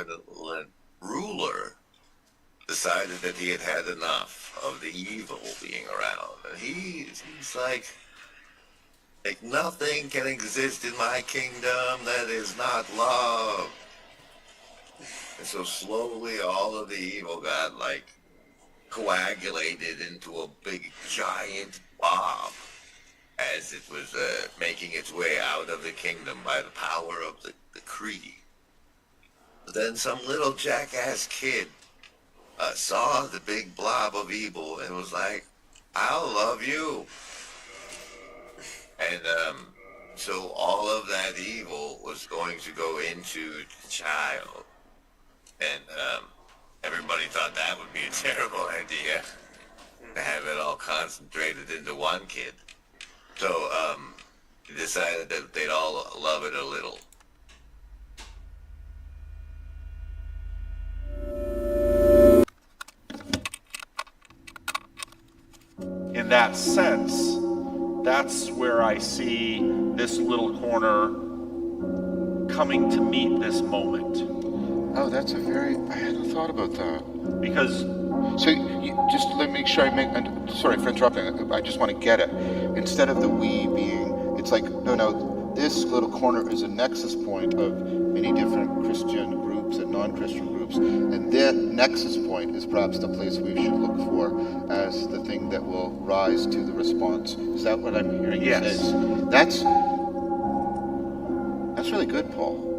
benevolent ruler decided that he had had enough of the evil being around. And he's like, nothing can exist in my kingdom that is not love. And so slowly all of the evil got, like, coagulated into a big, giant blob as it was making its way out of the kingdom by the power of the Kree. But then some little jackass kid saw the big blob of evil and was like, I'll love you. And so all of that evil was going to go into the child. And everybody thought that would be a terrible idea, to have it all concentrated into one kid. So they decided that they'd all love it a little. In that sense, that's where I see this little corner coming to meet this moment. Oh, that's I hadn't thought about that. Because So, just let me make sure sorry for interrupting, I just want to get it. Instead of the we being, it's like, no, this little corner is a nexus point of many different Christian groups and non-Christian groups, and that nexus point is perhaps the place we should look for as the thing that will rise to the response. Is that what I'm hearing you say? That's really good, Paul.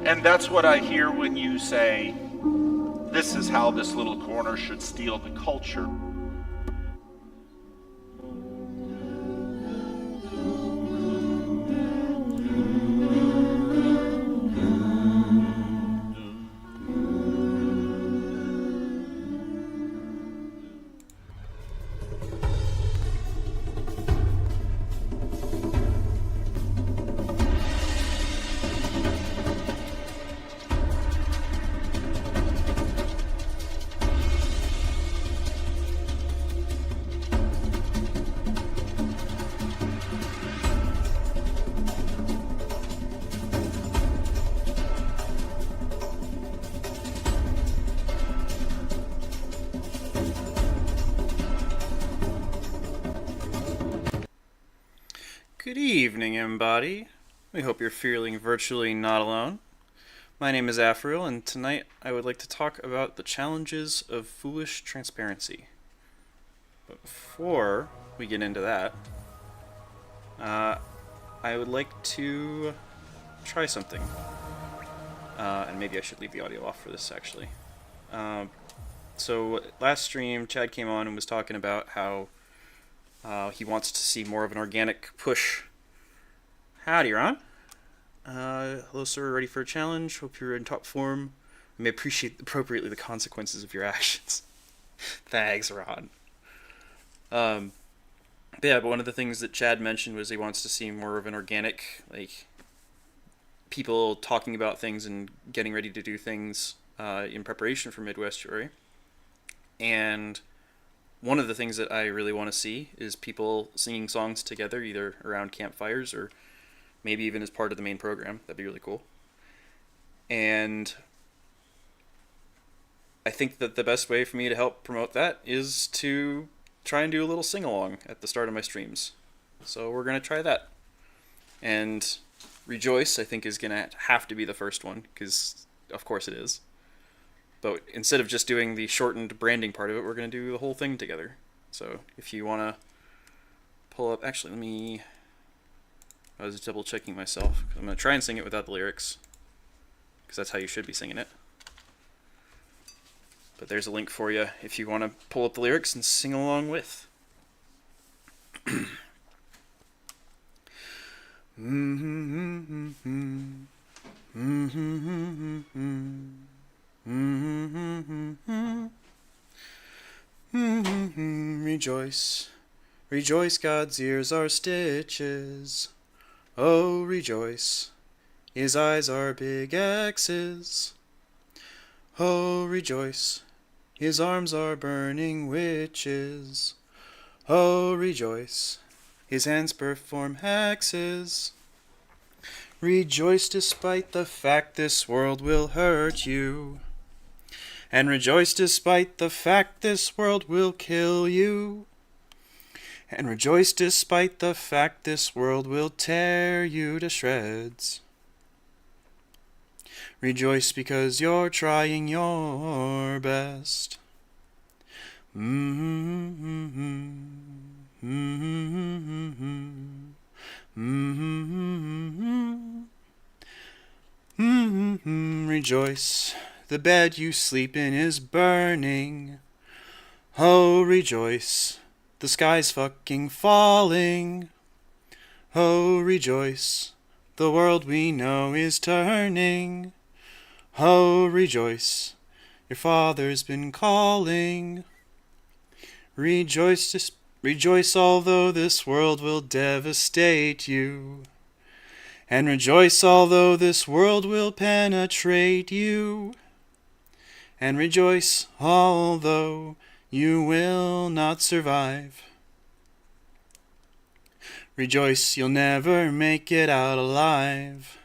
And that's what I hear when you say, this is how this little corner should steal the culture. Good evening, everybody. We hope you're feeling virtually not alone. My name is Afriel, and tonight I would like to talk about the challenges of foolish transparency. But before we get into that, I would like to try something. And maybe I should leave the audio off for this, actually. So last stream, Chad came on and was talking about how he wants to see more of an organic push. Howdy, Ron. Hello, sir. Ready for a challenge? Hope you're in top form. You may appreciate appropriately the consequences of your actions. Thanks, Ron. But one of the things that Chad mentioned was he wants to see more of an organic, like, people talking about things and getting ready to do things in preparation for Midwestuary. And one of the things that I really want to see is people singing songs together, either around campfires or maybe even as part of the main program. That'd be really cool. And I think that the best way for me to help promote that is to try and do a little sing-along at the start of my streams. So we're going to try that. And Rejoice, I think, is going to have to be the first one, because of course it is. But instead of just doing the shortened branding part of it, we're going to do the whole thing together. So if you want to pull up... Actually, I was double checking myself. I'm going to try and sing it without the lyrics, because that's how you should be singing it. But there's a link for you if you want to pull up the lyrics and sing along with. Rejoice, rejoice, God's ears are stitches. Oh, rejoice, his eyes are big X's. Oh, rejoice, his arms are burning witches. Oh, rejoice, His hands perform hexes. Rejoice despite the fact this world will hurt you. And rejoice despite the fact this world will kill you. And rejoice despite the fact this world will tear you to shreds. Rejoice because you're trying your best. Rejoice, the bed you sleep in is burning. Oh, rejoice, the sky's fucking falling. Oh, rejoice, the world we know is turning. Oh, rejoice, your father's been calling. Rejoice, rejoice, although this world will devastate you. And rejoice, although this world will penetrate you. And rejoice, although you will not survive. Rejoice, you'll never make it out alive.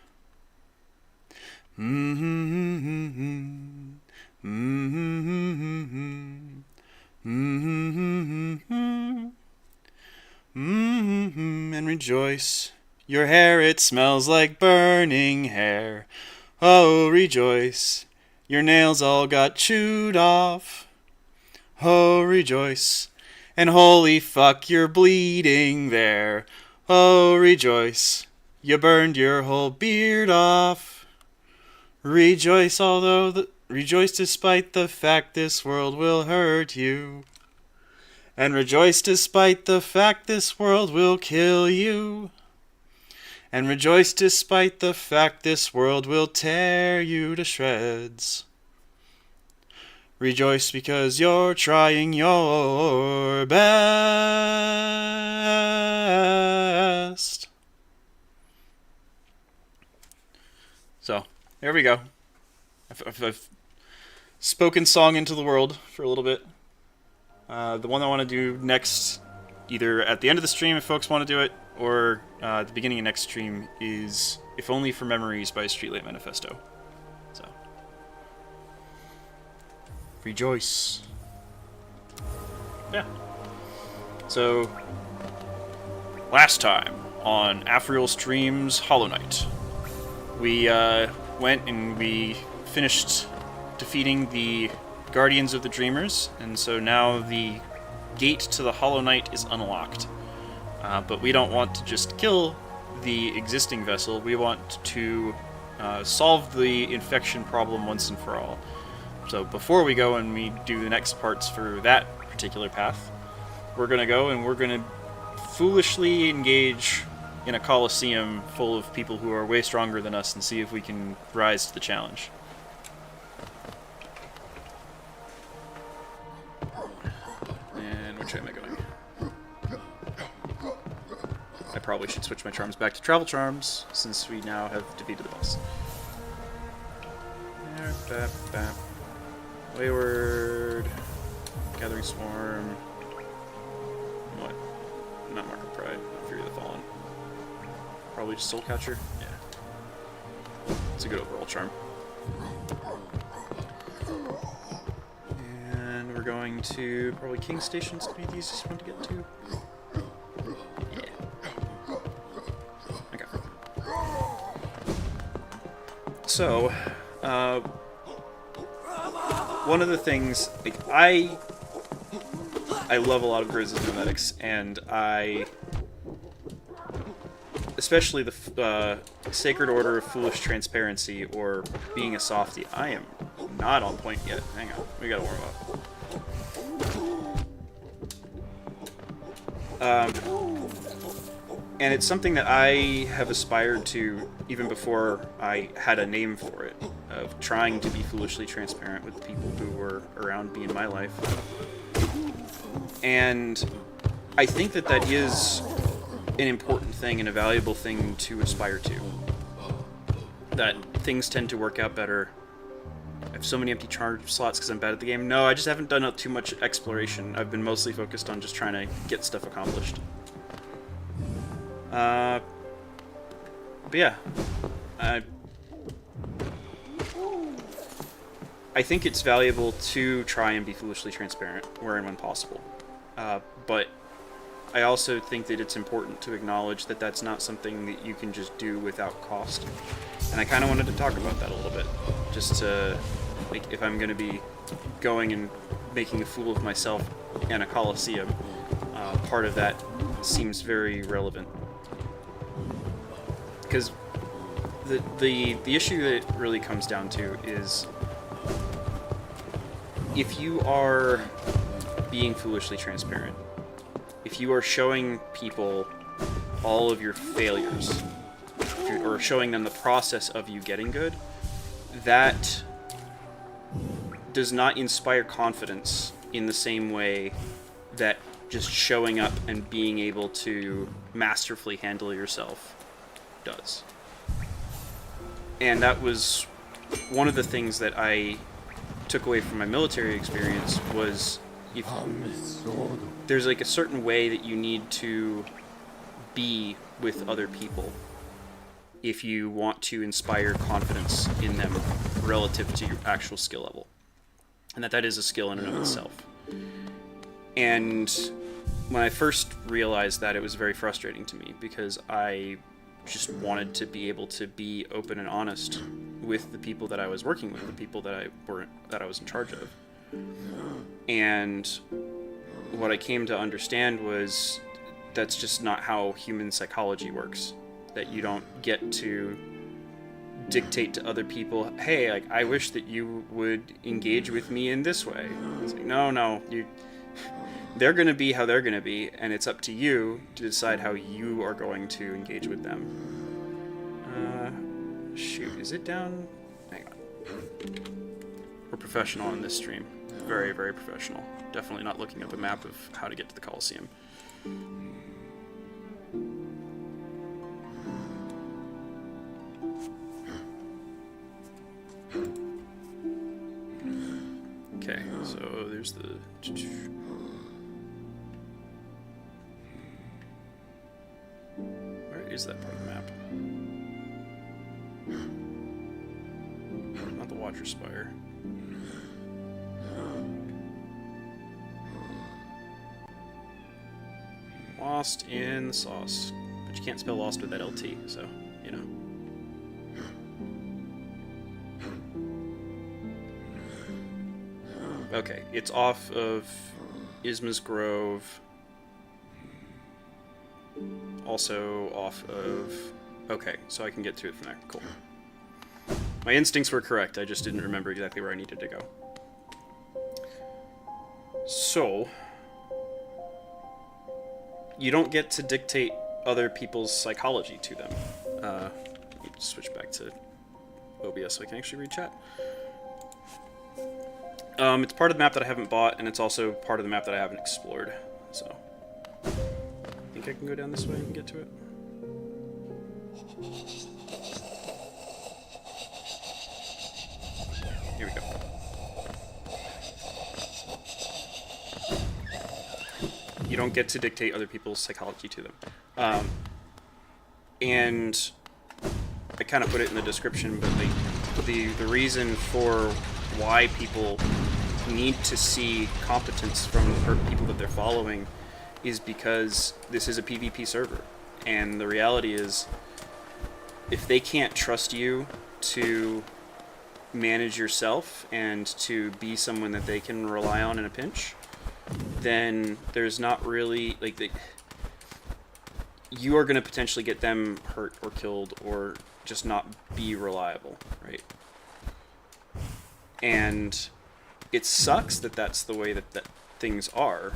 And rejoice, your hair, it smells like burning hair. Oh, rejoice, your nails all got chewed off. Oh, rejoice, and holy fuck, you're bleeding there. Oh, rejoice, you burned your whole beard off. Rejoice, rejoice despite the fact this world will hurt you. And rejoice despite the fact this world will kill you. And rejoice despite the fact this world will tear you to shreds. Rejoice because you're trying your best. So, there we go. I've spoken song into the world for a little bit. The one I want to do next, either at the end of the stream if folks want to do it, or at the beginning of next stream, is If Only for Memories by Streetlight Manifesto. So, rejoice. Yeah. So, last time on Afriel Streams Hollow Knight, we went and we finished defeating the Guardians of the Dreamers, and so now the gate to the Hollow Knight is unlocked. But we don't want to just kill the existing vessel, we want to solve the infection problem once and for all. So before we go and we do the next parts for that particular path, we're going to go and we're going to foolishly engage in a coliseum full of people who are way stronger than us and see if we can rise to the challenge. And which way am I going? I probably should switch my charms back to travel charms, since we now have defeated the boss. Wayward, Gathering Swarm, what? Not Mark of Pride, not Fury of the Fallen. Probably just Soul Catcher? Yeah. It's a good overall charm. And we're going to, probably King Station's to be the easiest one to get to. So, one of the things, like, I love a lot of Grizz' mimetics, and especially the Sacred Order of Foolish Transparency, or being a softie. I am not on point yet. Hang on, we gotta warm up. And it's something that I have aspired to even before I had a name for it, of trying to be foolishly transparent with the people who were around me in my life. And I think that that is an important thing and a valuable thing to aspire to. That things tend to work out better. I have so many empty charge slots because I'm bad at the game. No, I just haven't done too much exploration. I've been mostly focused on just trying to get stuff accomplished. But yeah, I think it's valuable to try and be foolishly transparent where and when possible. But I also think that it's important to acknowledge that that's not something that you can just do without cost. And I kind of wanted to talk about that a little bit, just to, like, if I'm going to be going and making a fool of myself in a coliseum, part of that seems very relevant. Because the issue that it really comes down to is, if you are being foolishly transparent, if you are showing people all of your failures, or showing them the process of you getting good, that does not inspire confidence in the same way that just showing up and being able to masterfully handle yourself does. And that was one of the things that I took away from my military experience, was there's like a certain way that you need to be with other people if you want to inspire confidence in them relative to your actual skill level. And that is a skill in and of itself. And when I first realized that, it was very frustrating to me, because I just wanted to be able to be open and honest with the people that I was working with, the people that I was in charge of. And what I came to understand was that's just not how human psychology works. That you don't get to dictate to other people, hey, like, I wish that you would engage with me in this way. It's like, no, they're going to be how they're going to be, and it's up to you to decide how you are going to engage with them. Shoot, is it down? Hang on. We're professional on this stream. Very, very professional. Definitely not looking up a map of how to get to the Coliseum. Okay, so there's the... Where is that part of the map? Not the Watcher Spire. Lost in the sauce. But you can't spell lost with that LT, so, you know. Okay, it's off of Isma's Grove. Also off of... Okay, so I can get to it from there. Cool. My instincts were correct, I just didn't remember exactly where I needed to go. So... you don't get to dictate other people's psychology to them. Let me switch back to OBS so I can actually read chat. It's part of the map that I haven't bought, and it's also part of the map that I haven't explored. So, I think I can go down this way and get to it. Here we go. You don't get to dictate other people's psychology to them. And I kind of put it in the description, but the reason for why people need to see competence from the people that they're following is because this is a PvP server. And the reality is, if they can't trust you to manage yourself and to be someone that they can rely on in a pinch, then there's not really, like, you are going to potentially get them hurt or killed or just not be reliable, right? And it sucks that that's the way that things are,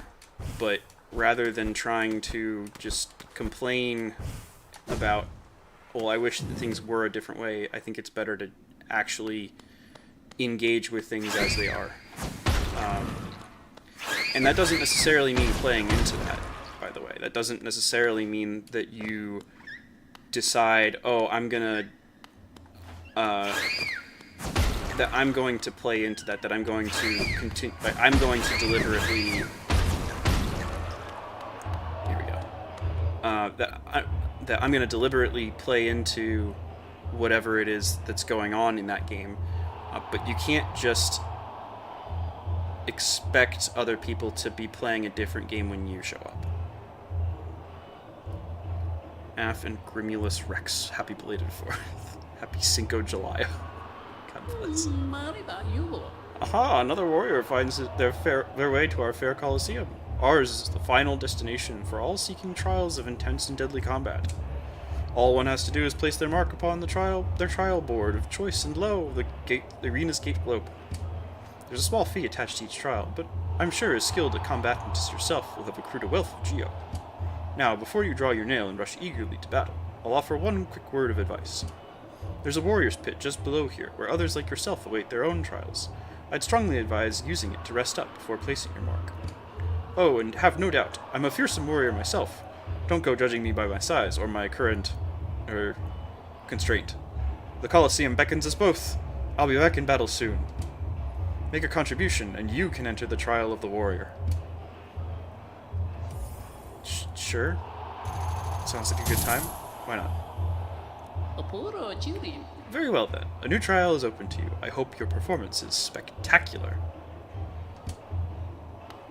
but rather than trying to just complain about, well, I wish that things were a different way, I think it's better to actually engage with things as they are. And that doesn't necessarily mean playing into that, by the way. That doesn't necessarily mean that you decide, oh, I'm gonna... that I'm going to play into that, that I'm going to continue... I'm going to deliberately... Here we go. that I'm going to deliberately play into whatever it is that's going on in that game. But you can't just expect other people to be playing a different game when you show up. Af and Grimulus Rex, happy belated 4th. Happy Cinco de Julio. God bless. Aha, another warrior finds their way to our fair Colosseum. Ours is the final destination for all seeking trials of intense and deadly combat. All one has to do is place their mark upon their trial board of choice, and lo, the arena's gate globe. There's a small fee attached to each trial, but I'm sure as skilled a combatant as yourself will have accrued a wealth of geo. Now, before you draw your nail and rush eagerly to battle, I'll offer one quick word of advice. There's a warrior's pit just below here, where others like yourself await their own trials. I'd strongly advise using it to rest up before placing your mark. Oh, and have no doubt, I'm a fearsome warrior myself. Don't go judging me by my size or my current, constraint. The Colosseum beckons us both. I'll be back in battle soon. Make a contribution, and you can enter the trial of the warrior. Sure. Sounds like a good time. Why not? Very well then. A new trial is open to you. I hope your performance is spectacular.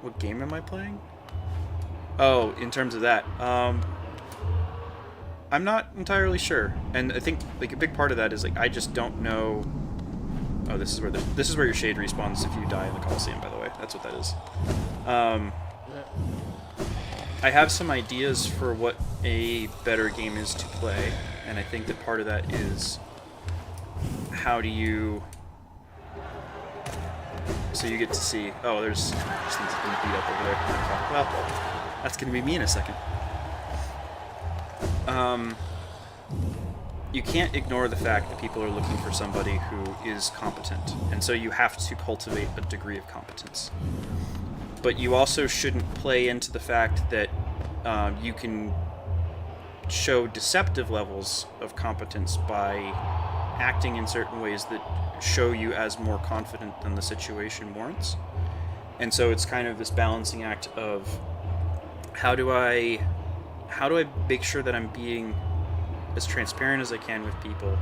What game am I playing? Oh, in terms of that, I'm not entirely sure, and I think like a big part of that is like I just don't know. Oh, this is where your shade respawns if you die in the Colosseum. By the way, that's what that is. I have some ideas for what a better game is to play, and I think that part of that is how do you. So you get to see. Oh, there's things being beat up over there. Okay. Well, that's gonna be me in a second. You can't ignore the fact that people are looking for somebody who is competent, and so you have to cultivate a degree of competence. But you also shouldn't play into the fact that you can show deceptive levels of competence by acting in certain ways that show you as more confident than the situation warrants. And so it's kind of this balancing act of how do I make sure that I'm being as transparent as I can with people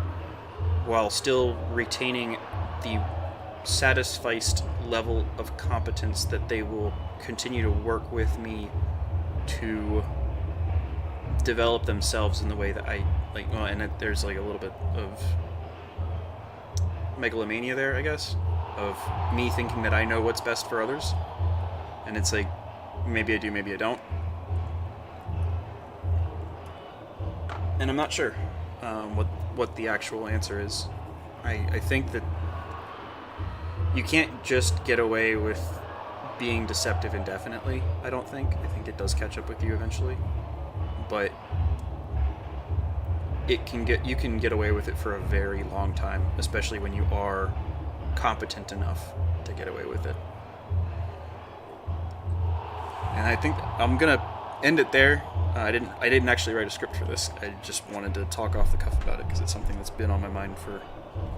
while still retaining the satisfied level of competence that they will continue to work with me to develop themselves in the way that I like. Well, and there's like a little bit of megalomania there, I guess, of me thinking that I know what's best for others, and it's like maybe I do, maybe I don't. And I'm not sure what the actual answer is. I think that you can't just get away with being deceptive indefinitely, I don't think. I think it does catch up with you eventually. But you can get away with it for a very long time, especially when you are competent enough to get away with it. And I think I'm gonna end it there. I didn't actually write a script for this. I just wanted to talk off the cuff about it because it's something that's been on my mind for,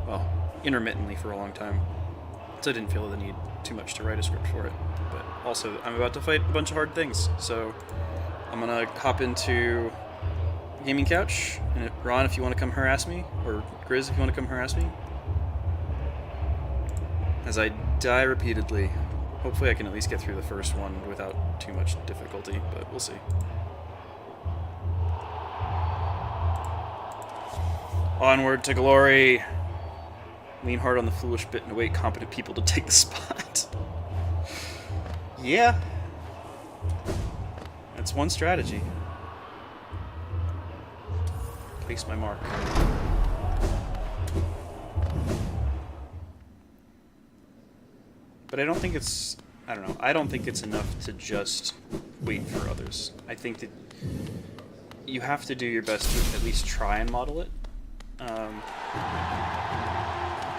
well, intermittently for a long time. So I didn't feel the need too much to write a script for it. But also, I'm about to fight a bunch of hard things, so I'm gonna hop into gaming couch. And Ron, if you want to come harass me, or Grizz, if you want to come harass me, as I die repeatedly. Hopefully I can at least get through the first one without too much difficulty, but we'll see. Onward to glory. Lean hard on the foolish bit and await competent people to take the spot. Yeah. That's one strategy. Place my mark. But I don't think it's enough to just wait for others. I think that you have to do your best to at least try and model it.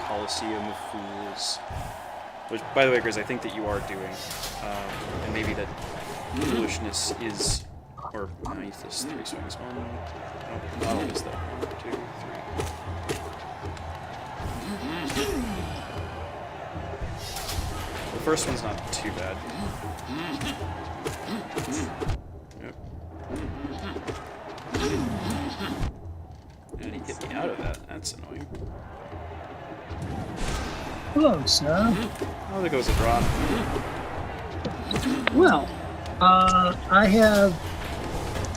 Colosseum of Fools. Which, by the way, Grizz, I think that you are doing. And maybe that foolishness is... Or, I use this 3 swings. I'll use that. 1, 2, 3. The first one's not too bad. Yep. And he hit me out of that. That's annoying. Hello, sir. Oh, there goes a drop. Well, I have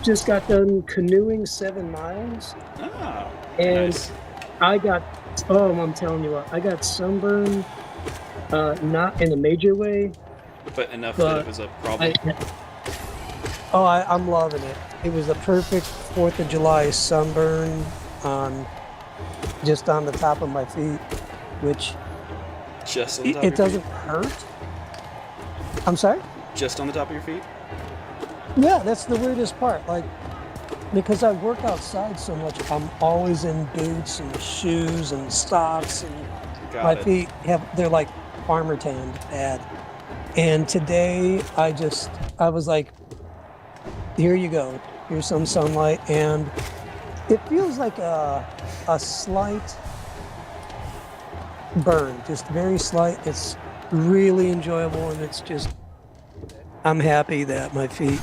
just got done canoeing 7 miles, Ah, and nice. I got, I'm telling you what, I got sunburned, not in a major way, But enough that it but was a problem. I'm loving it. It was a perfect 4th of July sunburn on, just on the top of my feet, which Just on the top it of your doesn't feet? hurt. I'm sorry? Just on the top of your feet? Yeah, that's the weirdest part. Like, because I work outside so much, I'm always in boots and shoes and socks, and Got my it. feet they're like farmer tanned bad. And today I was like, here you go. Here's some sunlight, and it feels like a slight burn, just very slight. It's really enjoyable, and it's just, I'm happy that my feet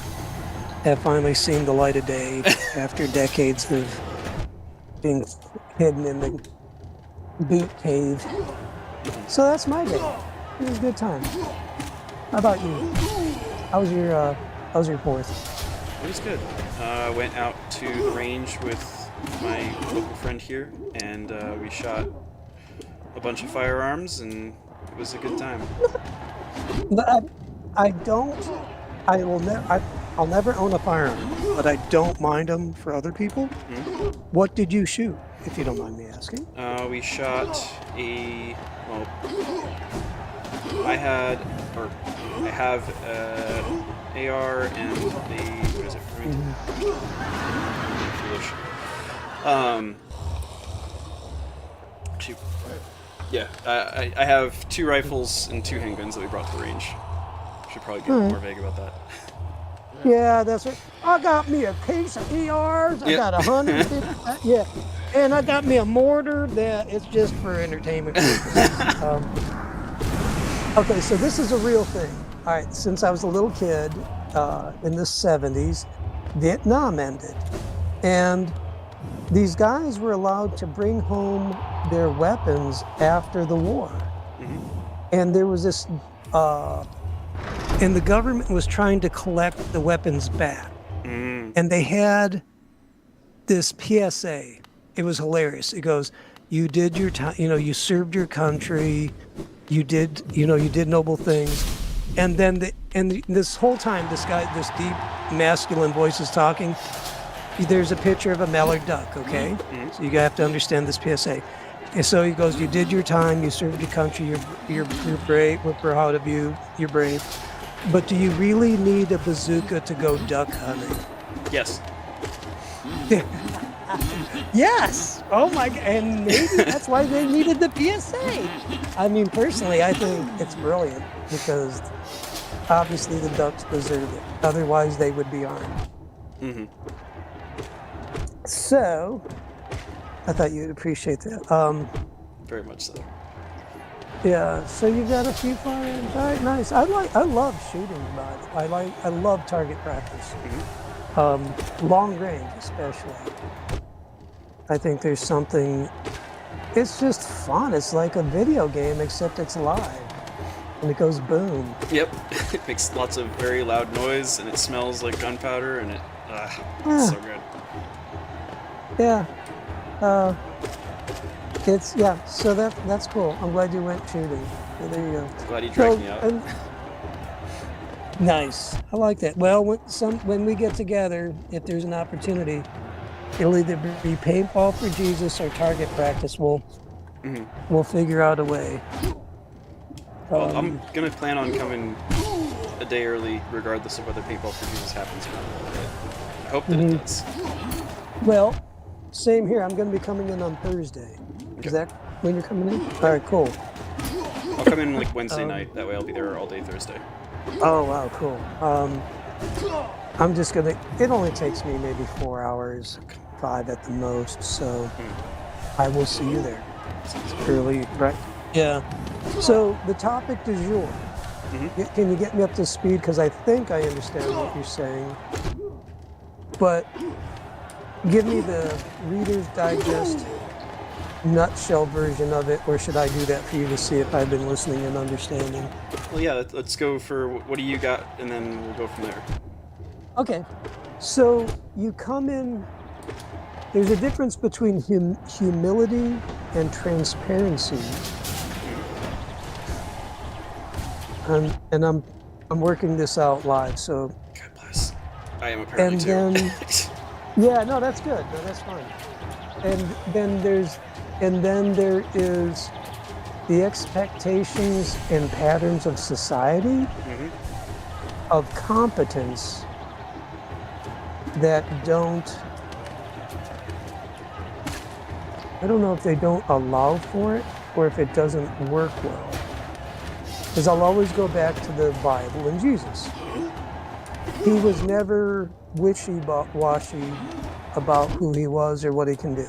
have finally seen the light of day after decades of being hidden in the boot cave. So that's my day. It was a good time. How about you? How was your 4th? It was good. Went out to the range with my local friend here, and we shot a bunch of firearms, and it was a good time. But I'll never own a firearm, but I don't mind them for other people. Mhm. What did you shoot, if you don't mind me asking? We shot I have AR and the, what is it? Foolish. Shoot. Yeah, I have 2 rifles and 2 handguns that we brought to the range. Should probably get more vague about that. Yeah, that's it. I got me a case of ERs. I Yep. got 150. Yeah, and I got me a mortar that it's just for entertainment purposes. Okay, so this is a real thing. All right, since I was a little kid in the 70s, Vietnam ended, and these guys were allowed to bring home their weapons after the war. And there was this, and the government was trying to collect the weapons back. And they had this PSA. It was hilarious. It goes, you did your time, you served your country, you did noble things. And then this whole time, this guy, this deep masculine voice is talking. There's a picture of a mallard duck, okay? So you have to understand this PSA. And so he goes, you did your time, you served your country, you're brave, we're proud of you, you're brave. But do you really need a bazooka to go duck hunting? Yes. Yes! Oh my God, and maybe that's why they needed the PSA. I mean, personally, I think it's brilliant because obviously the ducks deserve it. Otherwise, they would be armed. So, I thought you'd appreciate that. Very much so. Yeah, so you've got a few firearms. All right, nice. I love shooting, but I love target practice. Long range, especially. I think there's something. It's just fun. It's like a video game, except it's live, and it goes boom. Yep. It makes lots of very loud noise, and it smells like gunpowder, and it's so good. Yeah. So that's cool. I'm glad you went shooting. So there you go. Glad you dragged me out. Nice. I like that. Well, when we get together, if there's an opportunity, it'll either be paintball for Jesus or target practice. We'll figure out a way. Well, I'm gonna plan on coming a day early, regardless of whether paintball for Jesus happens or not. I hope that it does. Well, same here. I'm going to be coming in on Thursday. Is that when you're coming in? All right, cool. I'll come in like Wednesday night. That way, I'll be there all day Thursday. Oh, wow, cool. I'm just going to, it only takes me maybe 4 hours, 5 at the most, so I will see you there. Early, right? Yeah. So the topic du jour. Can you get me up to speed? Because I think I understand what you're saying. But give me the Reader's Digest nutshell version of it, or should I do that for you to see if I've been listening and understanding? Well, yeah, let's go for what do you got, and then we'll go from there. Okay, so you come in. There's a difference between humility and transparency, and I'm working this out live. So, God bless. I am apparently and too. then yeah, no, that's good. No, that's fine. And then there is the expectations and patterns of society of competence that don't. I don't know if they don't allow for it or if it doesn't work well. Because I'll always go back to the Bible and Jesus. He was never wishy-washy about who he was or what he can do.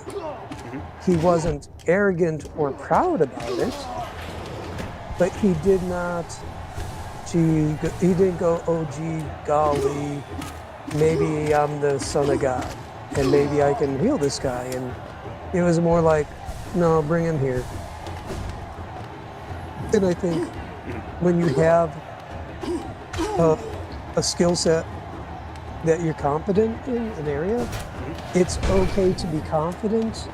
He wasn't arrogant or proud about it, but he did not, he didn't go, oh gee, golly, maybe I'm the son of God and maybe I can heal this guy. And it was more like, no, bring him here. And I think when you have a skill set that you're competent in an area, it's okay to be confident,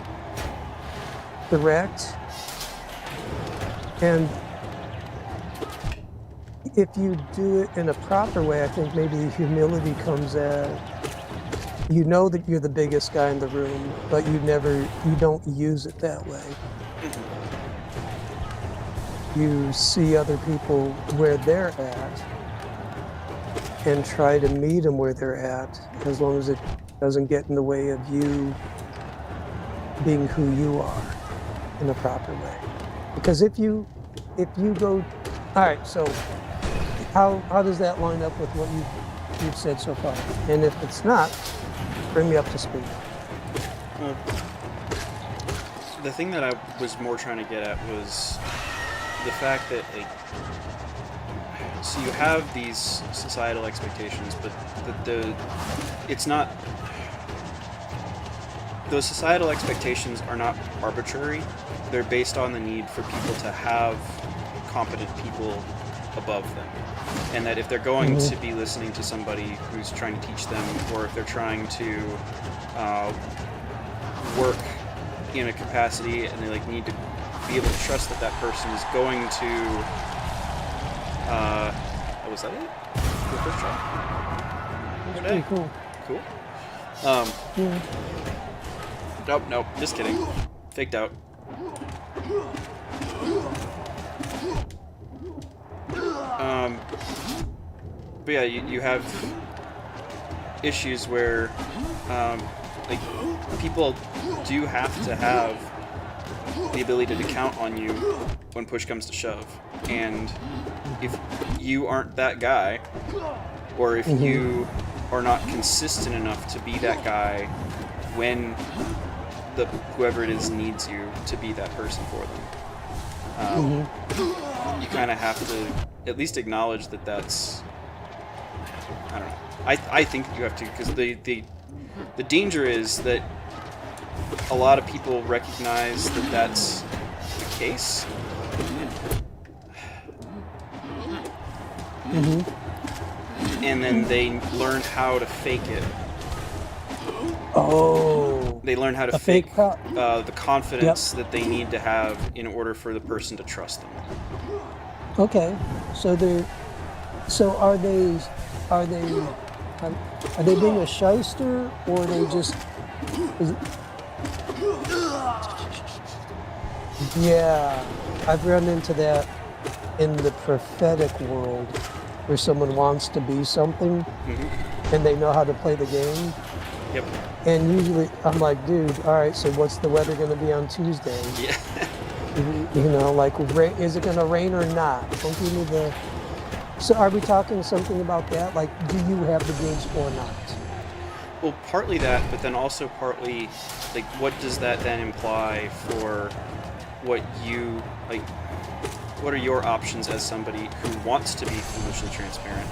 direct, and if you do it in a proper way, I think maybe humility comes at, you know that you're the biggest guy in the room, but you don't use it that way. You see other people where they're at and try to meet them where they're at, as long as it doesn't get in the way of you being who you are in a proper way. Because if you go, all right, so how does that line up with what you've said so far? And if it's not, bring me up to speed. Well, the thing that I was more trying to get at was the fact that, like, so you have these societal expectations, but it's not, those societal expectations are not arbitrary. They're based on the need for people to have competent people above them. And that if they're going to be listening to somebody who's trying to teach them, or if they're trying to work in a capacity and they need to be able to trust that that person is going to was that it? The first try? Pretty cool. Cool. Yeah. Nope, just kidding. Faked out. But yeah, you have issues where people do have to have the ability to count on you when push comes to shove. And if you aren't that guy, or if you are not consistent enough to be that guy when whoever it is needs you to be that person for them, you kind of have to at least acknowledge that that's, I don't know. I think you have to, because the danger is that a lot of people recognize that that's the case. And then they learn how to fake it. Oh. They learn how to fake the confidence that they need to have in order for the person to trust them. Okay. So are they being a shyster, or are they just? Yeah, I've run into that in the prophetic world, where someone wants to be something and they know how to play the game. Yep. And usually I'm like, dude, all right, so what's the weather going to be on Tuesday? Yeah. Is it going to rain or not? Don't give me the... So are we talking something about that? Like, do you have the goods or not? Well, partly that, but then also partly, what does that then imply for what you, what are your options as somebody who wants to be foolishly transparent?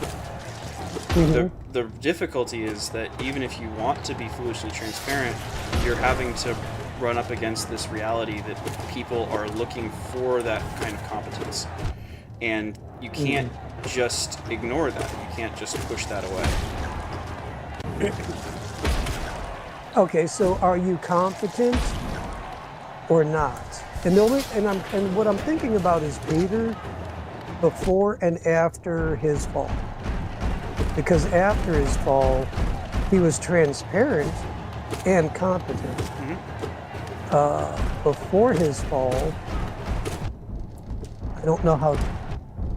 The difficulty is that even if you want to be foolishly transparent, you're having to run up against this reality that people are looking for that kind of competence, and you can't just ignore that. You can't just push that away. Okay, so are you competent or not? And what I'm thinking about is Peter before and after his fall. Because after his fall, he was transparent and competent. Before his fall, I don't know how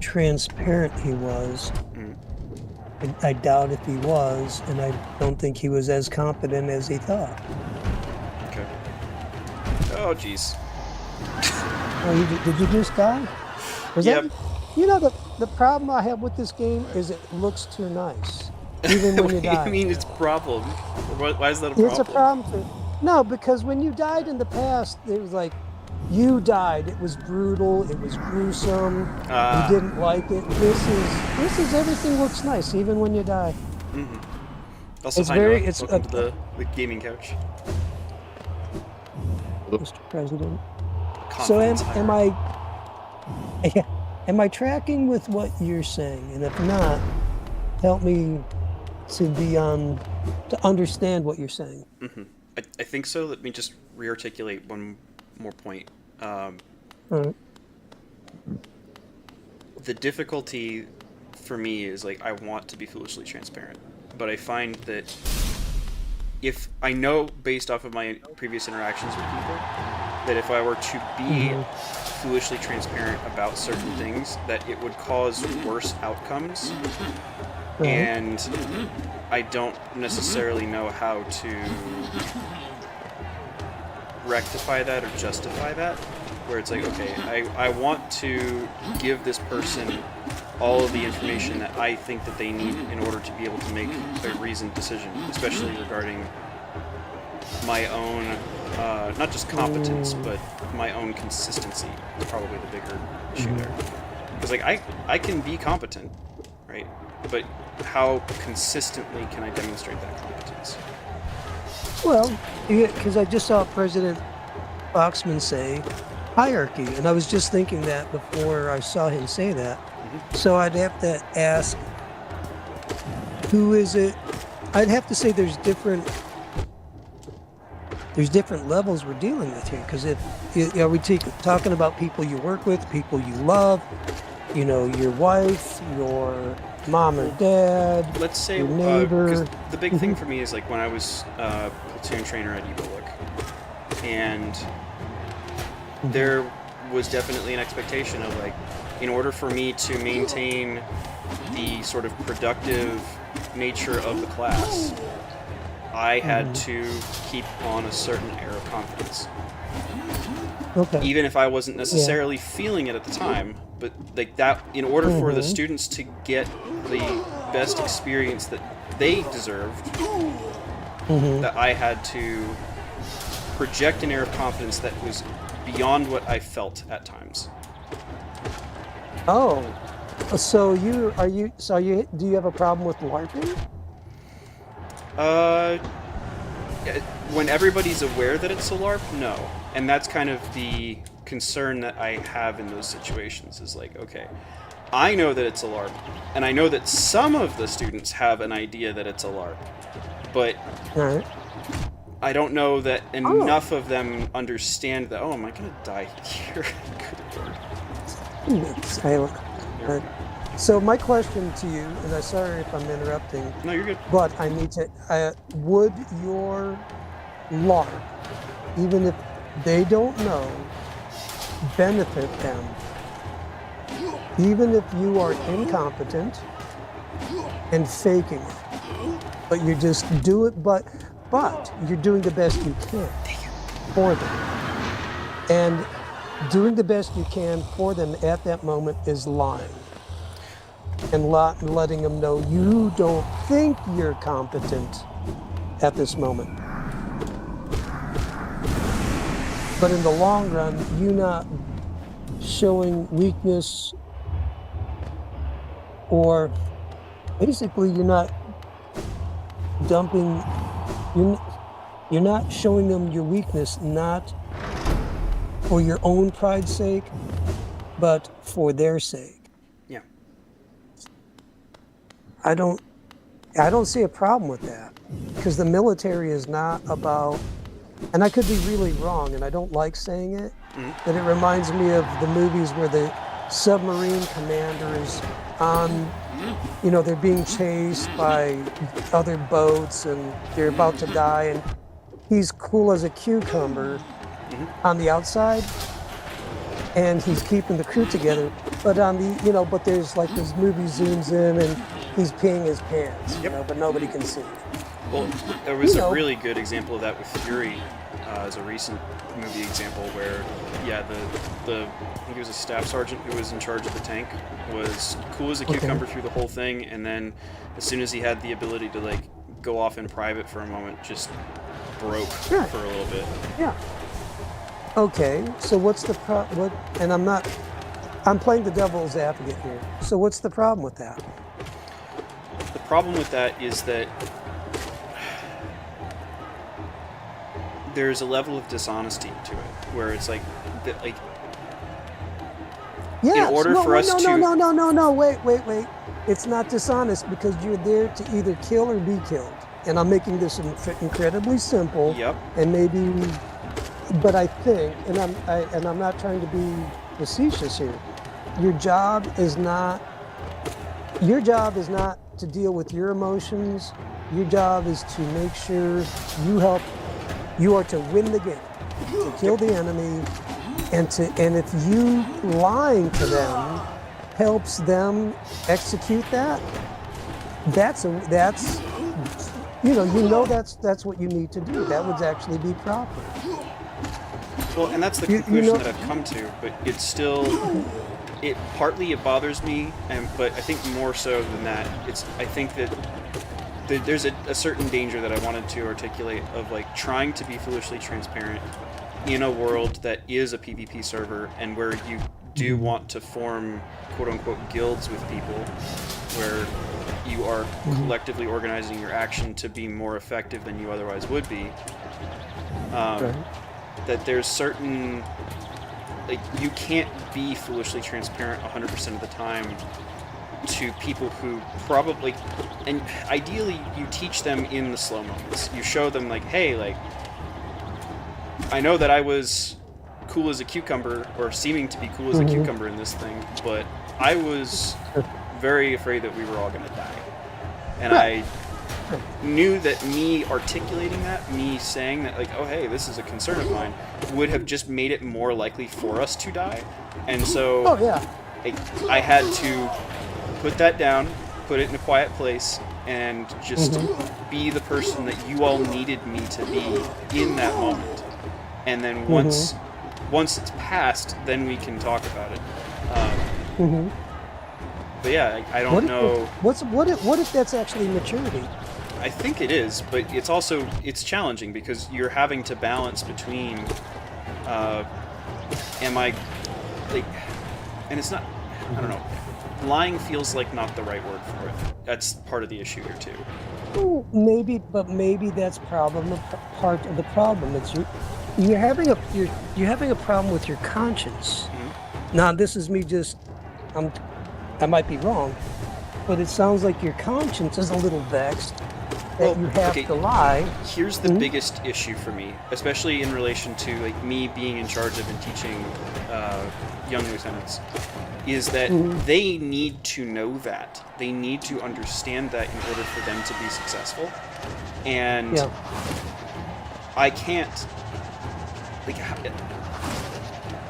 transparent he was. I doubt if he was, and I don't think he was as competent as he thought. Okay. Oh, jeez. Oh, did you just die? Yep. You know, the problem I have with this game is it looks too nice, even when you What do die. you mean it's a problem? Why is that a problem? It's a problem. No, because when you died in the past, it was like, you died. It was brutal. It was gruesome. You didn't like it. This is everything looks nice, even when you die. Also, It's hi, very- Noah. it's Welcome to the gaming couch. Mr. President. Confidence So hire. am I tracking with what you're saying? And if not, help me to understand what you're saying. I think so. Let me just rearticulate one more point. All right. The difficulty for me is like I want to be foolishly transparent, but I find that if I know based off of my previous interactions with people that if I were to be foolishly transparent about certain things, that it would cause worse outcomes, and I don't necessarily know how to rectify that or justify that, where it's like, okay, I want to give this person all of the information that I think that they need in order to be able to make a reasoned decision, especially regarding my own, not just competence, but my own consistency is probably the bigger issue there. Because like I can be competent, right? But how consistently can I demonstrate that competence? Well, because I just saw President Foxman say hierarchy, and I was just thinking that before I saw him say that. So I'd have to ask, who is it? I'd have to say there's different levels we're dealing with here. Because are we talking about people you work with, people you love, you know, your wife, your mom or dad, Let's say, your neighbor? because the big thing for me is like when I was platoon trainer at Evillook, and there was definitely an expectation of like, in order for me to maintain the sort of productive nature of the class, I had to keep on a certain air of confidence. Okay. Even if I wasn't necessarily feeling it at the time, but like that, in order for the students to get the best experience that they deserved, that I had to project an air of confidence that was beyond what I felt at times. Oh, so do you have a problem with LARPing? When everybody's aware that it's a LARP, no. And that's kind of the concern that I have in those situations is like, okay, I know that it's a LARP, and I know that some of the students have an idea that it's a LARP, but All right. I don't know that enough of them understand that, oh, am I going to die here? Good Lord. Silent. So my question to you, and I'm sorry if I'm interrupting, No, you're good. but I need to, would your LARP, even if they don't know, benefit them? Even if you are incompetent and faking it, but you just do it, but you're doing the best you can for them. And doing the best you can for them at that moment is lying. And letting them know you don't think you're competent at this moment. But in the long run, you not showing weakness or basically you're not dumping, you're, you're not showing them your weakness, not for your own pride's sake, but for their sake. Yeah. I don't see a problem with that, because the military is not about, and I could be really wrong, and I don't like saying it, but it reminds me of the movies where the submarine commander is on, they're being chased by other boats and they're about to die, and he's cool as a cucumber on the outside, and he's keeping the crew together, but on the, but there's like this movie zooms in and he's peeing his pants, but nobody can see. Well, there was a really good example of that with Fury, as a recent movie example where, the I think he was a staff sergeant who was in charge of the tank, was cool as a cucumber through the whole thing, and then as soon as he had the ability to like go off in private for a moment, just broke for a little bit. Yeah. Okay, so what's the and I'm playing the devil's advocate here. So what's the problem with that? The problem with that is that there's a level of dishonesty to it, where it's like, Yes. in order for us to... No, wait. It's not dishonest because you're there to either kill or be killed. And I'm making this incredibly simple. Yep. And maybe, but I think, and I'm not trying to be facetious here. Your job is not to deal with your emotions. Your job is to make sure you are to win the game, to kill the enemy, and if you lying to them helps them execute that, that's what you need to do. That would actually be proper. Well, and that's the conclusion that I've come to, but it's still, it bothers me, but I think more so than that, I think that there's a certain danger that I wanted to articulate of like trying to be foolishly transparent in a world that is a PvP server, and where you do want to form quote-unquote guilds with people, where you are collectively organizing your action to be more effective than you otherwise would be. That there's certain, like, you can't be foolishly transparent 100% of the time to people who probably, and ideally you teach them in the slow moments. You show them like, hey, like, I know that I was cool as a cucumber, or seeming to be cool as a cucumber in this thing, but I was very afraid that we were all going to die. And I knew that me articulating that, me saying that, like, oh, hey, this is a concern of mine, would have just made it more likely for us to die. And so I had to put that down, put it in a quiet place, and just be the person that you all needed me to be in that moment. And then once it's passed, then we can talk about it. But yeah, I don't know. What if that's actually maturity? I think it is, but it's challenging because you're having to balance between, am I, like, and it's not, I don't know, lying feels like not the right word for it. That's part of the issue here too. Well, maybe that's part of the problem. It's you're having a problem with your conscience. Now, this is me I might be wrong, but it sounds like your conscience is a little vexed that you have to lie. Here's the biggest issue for me, especially in relation to like me being in charge of and teaching young lieutenants, is that they need to know that. They need to understand that in order for them to be successful. And I can't, like,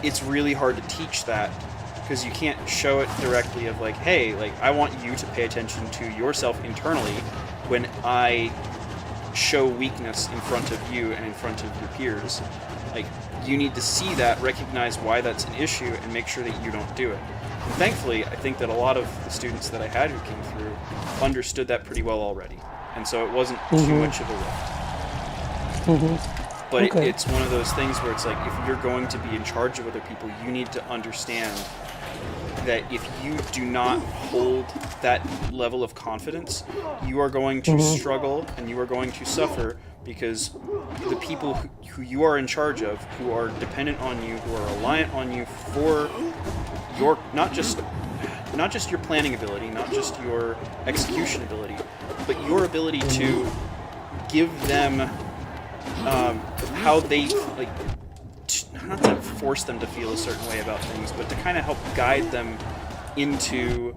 it's really hard to teach that because you can't show it directly of like, hey, like, I want you to pay attention to yourself internally when I show weakness in front of you and in front of your peers. Like, you need to see that, recognize why that's an issue, and make sure that you don't do it. And thankfully, I think that a lot of the students that I had who came through understood that pretty well already. And so it wasn't too much of a lift. But it's one of those things where it's like, if you're going to be in charge of other people, you need to understand that if you do not hold that level of confidence, you are going to struggle and you are going to suffer, because the people who you are in charge of, who are dependent on you, who are reliant on you for your not just your planning ability, not just your execution ability, but your ability to give them how they like. Not to force them to feel a certain way about things, but to kind of help guide them into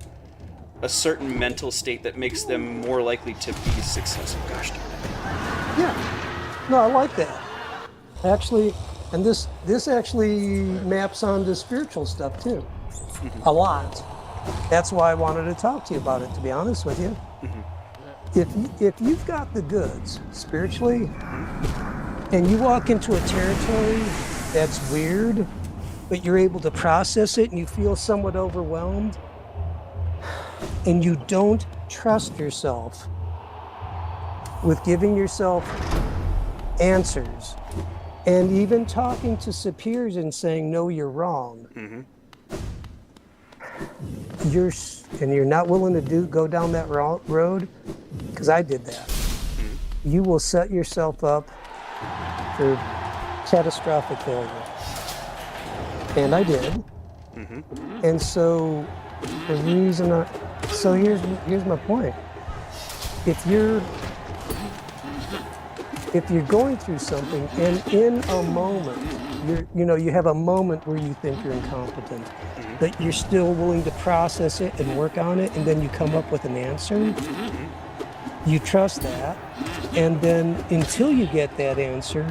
a certain mental state that makes them more likely to be successful. Gosh darn it. Yeah. No, I like that. Actually, and this actually maps onto spiritual stuff too. A lot. That's why I wanted to talk to you about it, to be honest with you. If you've got the goods spiritually, and you walk into a territory that's weird, but you're able to process it and you feel somewhat overwhelmed, and you don't trust yourself with giving yourself answers, and even talking to superiors and saying, no, you're wrong. You're not willing to go down that road, because I did that. You will set yourself up for catastrophic failure. And I did. And so the reason so here's my point. If you're going through something, and in a moment, you have a moment where you think you're incompetent, but you're still willing to process it and work on it, and then you come up with an answer, you trust that, and then until you get that answer,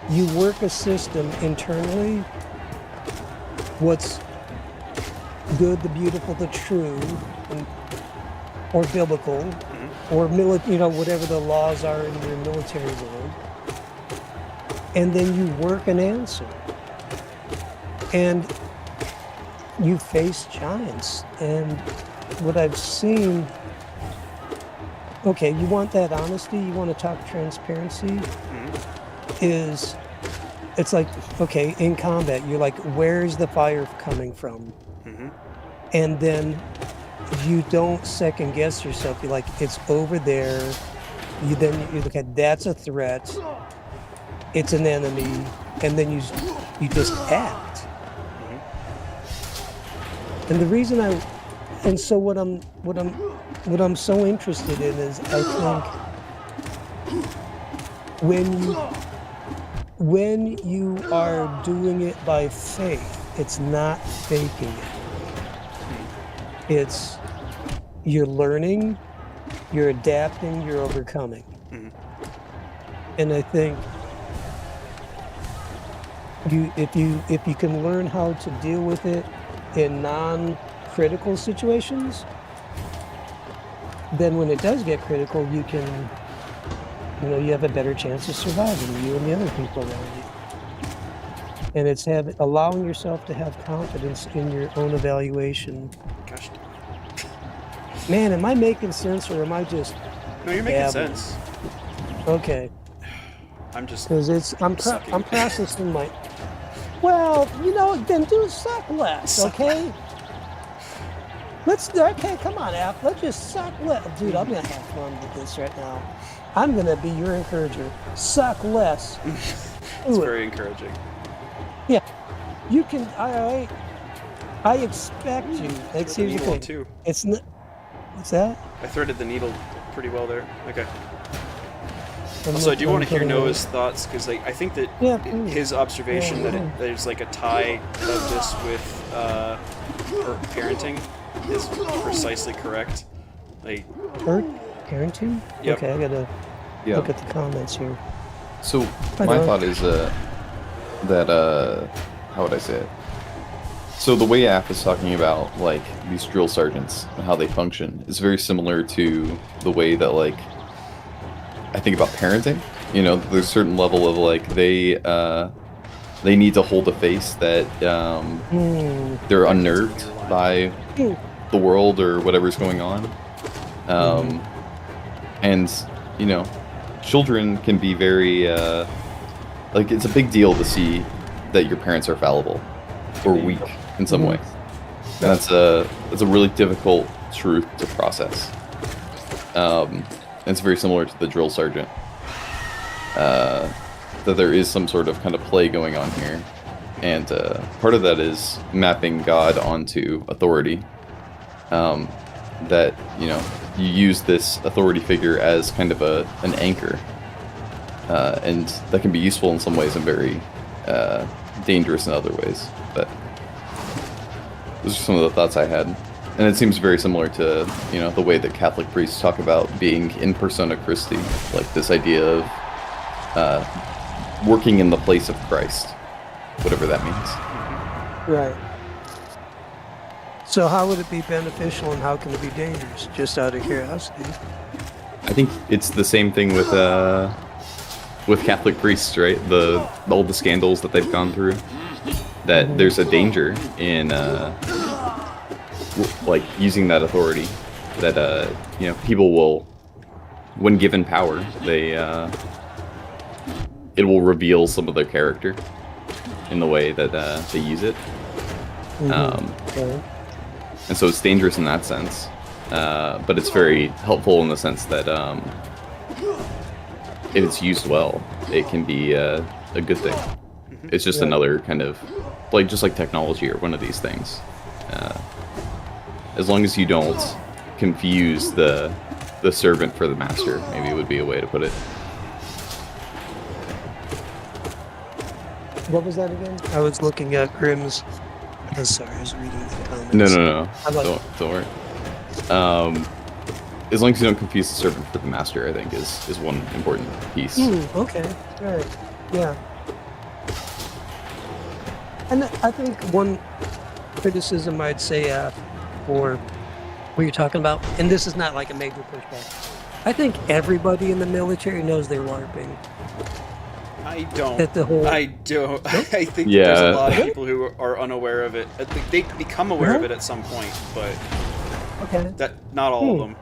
you work a system internally, what's good, the beautiful, the true, or biblical, or whatever the laws are in your military world, and then you work an answer, and you face giants. And what I've seen, okay, you want that honesty, you want to talk transparency, it's like, okay, in combat, you're like, where's the fire coming from? And then you don't second guess yourself. You're like, it's over there. You look at, that's a threat. It's an enemy. And then you just act. And the reason so what I'm so interested in is, I think when you are doing it by faith, it's not faking it. It's, you're learning, you're adapting, you're overcoming. And I think if you can learn how to deal with it in non-critical situations, then when it does get critical, you can, you have a better chance of surviving, you and the other people around you. And it's allowing yourself to have confidence in your own evaluation. Gosh. Man, am I making sense, or am I just? No, you're making sense. Okay. I'm just. Because I'm processing my. Well, then do suck less, okay? Okay, come on, App. Let's just suck less. Dude, I'm going to have fun with this right now. I'm going to be your encourager. Suck less. It's very encouraging. Yeah. You can, I expect you. Like, here's the thing. Too. It's not, what's that? I threaded the needle pretty well there. Okay. Also, I do want to hear Noah's thoughts, because I think that his observation that there's like a tie of this with parenting is precisely correct. Like parenting? Yep. Okay, I gotta look at the comments here. So my thought is that how would I say it? So the way App is talking about like these drill sergeants and how they function is very similar to the way that like I think about parenting. There's a certain level of like they need to hold a face that they're unnerved by the world or whatever's going on. And children can be very like it's a big deal to see that your parents are fallible or weak in some way. And that's a really difficult truth to process. It's very similar to the drill sergeant. That there is some sort of kind of play going on here. And part of that is mapping God onto authority. That, you know, you use this authority figure as kind of an anchor. And that can be useful in some ways and very dangerous in other ways. But those are some of the thoughts I had. And it seems very similar to, you know, the way that Catholic priests talk about being in persona Christi, like this idea of working in the place of Christ, whatever that means. Right. So how would it be beneficial and how can it be dangerous? Just out of curiosity. I think it's the same thing with Catholic priests, right? All the scandals that they've gone through. That there's a danger in like using that authority. That you know, people will, when given power, it will reveal some of their character in the way that they use it. Okay. And so it's dangerous in that sense, but it's very helpful in the sense that if it's used well, it can be a good thing. It's just another kind of, like, just like technology or one of these things. As long as you don't confuse the servant for the master, maybe would be a way to put it. What was that again? I was looking at Grimm's. Oh, sorry, I was reading the comments. No. How about- Don't worry. As long as you don't confuse the servant for the master, I think is one important piece. Okay, right, yeah. And I think one criticism I'd say for what you're talking about, and this is not like a major pushback, I think everybody in the military knows they're LARPing. I don't. That the whole- I don't. I think Yeah. there's a lot of people who are unaware of it. I think they become aware of it at some point, but Okay. that not all of them.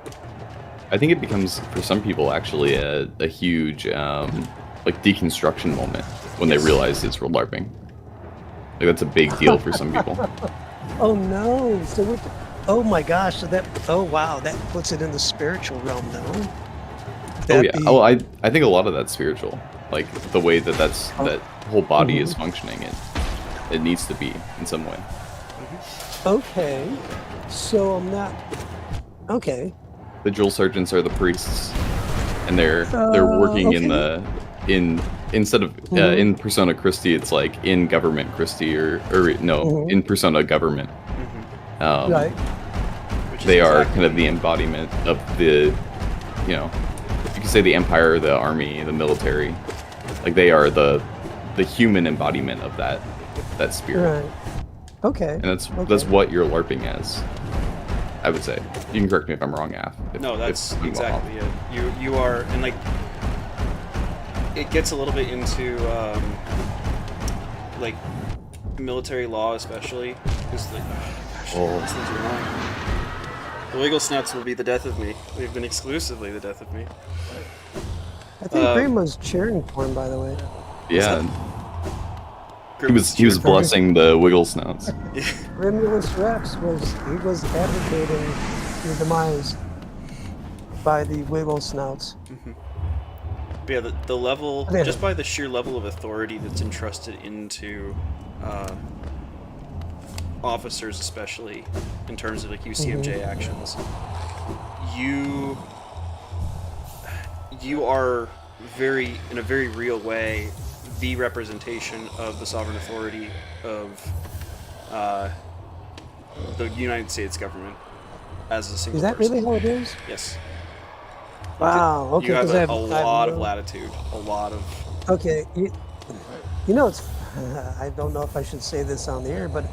I think it becomes, for some people, actually a huge like deconstruction moment when they realize it's real LARPing. Like, that's a big deal for some people. Oh no! So we're, oh my gosh! So that, oh wow, that puts it in the spiritual realm, though. Oh yeah. Oh, I think a lot of that's spiritual. Like the way that whole body is functioning, it needs to be in some way. Okay. So I'm not. Okay. The drill sergeants are the priests, and they're working in instead of in persona Christi, it's like in government Christi or no, in persona government. Right. They are kind of the embodiment of the, you know, you could say the empire, the army, the military. Like, they are the human embodiment of that spirit. Right. Okay. And that's what you're LARPing as, I would say. You can correct me if I'm wrong, Af. No, that's if I'm exactly off. it. You are, and like, it gets a little bit into like military law, especially, because like, these things are annoying. The wiggle snouts will be the death of me. They've been exclusively the death of me. I think Grandma's cheering for him, by the way. Yeah. He was blessing the wiggle snouts. Remulus Rex was advocating your demise by the wiggle snouts. But yeah, the level, Yeah. just by the sheer level of authority that's entrusted into officers, especially in terms of like UCMJ actions, you are in a very real way, the representation of the sovereign authority of the United States government as a single Is that person. really how it is? Yes. Wow. Okay. You have 'cause a I have lot of no- latitude, a lot of... Okay. You know, it's. I don't know if I should say this on the air, but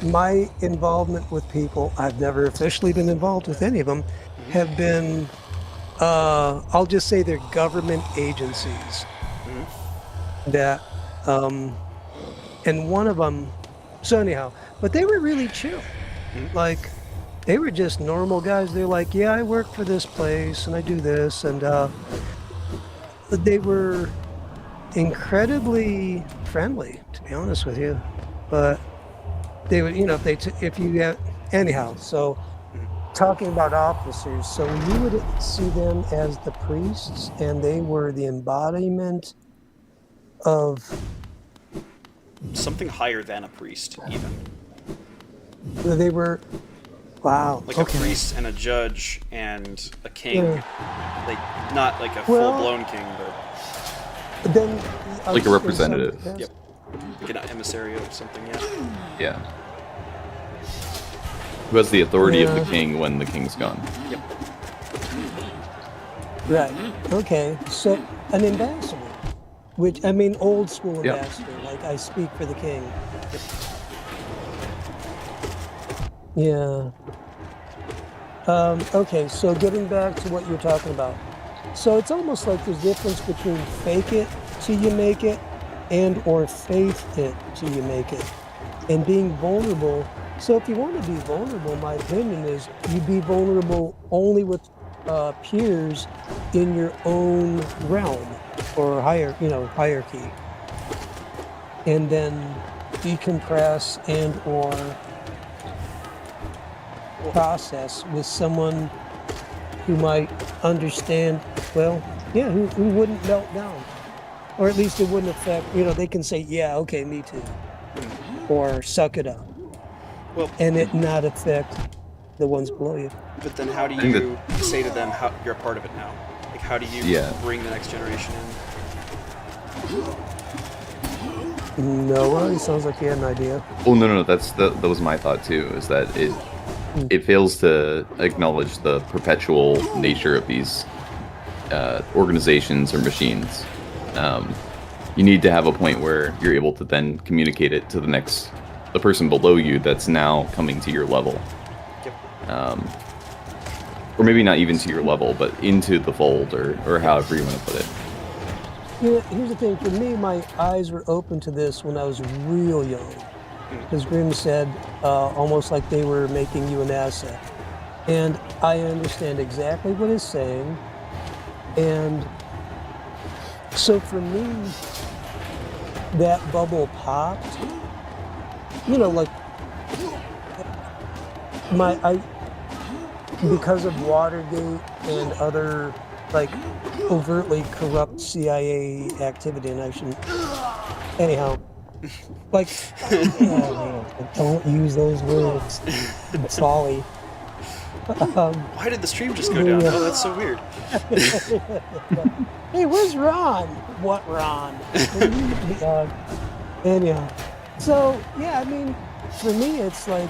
my involvement with people, I've never officially been involved with any of them, have been, I'll just say they're government agencies. That, and one of them, so anyhow, but they were really chill. Like, they were just normal guys. They're like, yeah, I work for this place and I do this, and they were incredibly friendly, to be honest with you. But they would, you know, if you have, anyhow, so talking about officers, so you would see them as the priests, and they were the embodiment of Something higher than a priest, even. they were. Wow. Like okay. a priest and a judge and a king. Yeah. Like, not like a Well- full-blown king, but Then Like a representative. yep. Like an emissary of something, yeah. Yeah. Who has the authority of Yeah. the king when the king's gone? Yep. Right. Okay. So an ambassador, which I mean, old school Yeah. ambassador. Like I speak for the king. Yeah. Okay. So getting back to what you're talking about. So it's almost like there's difference between fake it till you make it, and or faith it till you make it, and being vulnerable. So if you want to be vulnerable, my opinion is you be vulnerable only with peers in your own realm or hierarchy, and then decompress and or process with someone who might understand. Well, yeah, who wouldn't melt down, or at least it wouldn't affect. They can say, "Yeah, okay, me too," or "Suck it up." Well, And it not affect the ones below you. but then how do think you say to them how you're a part of it now? Like, how do you Yeah. bring the next generation in? Noah, it sounds like you had an idea. Oh no, that was my thought too. Is that it fails to acknowledge the perpetual nature of these organizations or machines. You need to have a point where you're able to then communicate it to the person below you that's now coming to your level. Yep. Or maybe not even to your level, but into the fold, or however you want to put it. Here's the thing. For me, my eyes were open to this when I was real young. As Grimm said, almost like they were making you an asset. And I understand exactly what he's saying. And so for me, that bubble popped. Like because of Watergate and other like overtly corrupt CIA activity, and I shouldn't. Anyhow, like, oh, man, don't use those words. It's folly. Why did the stream just go down? Yeah. Oh, that's so weird. Hey, where's Ron? What Ron? Anyhow, so yeah, I mean, for me, it's like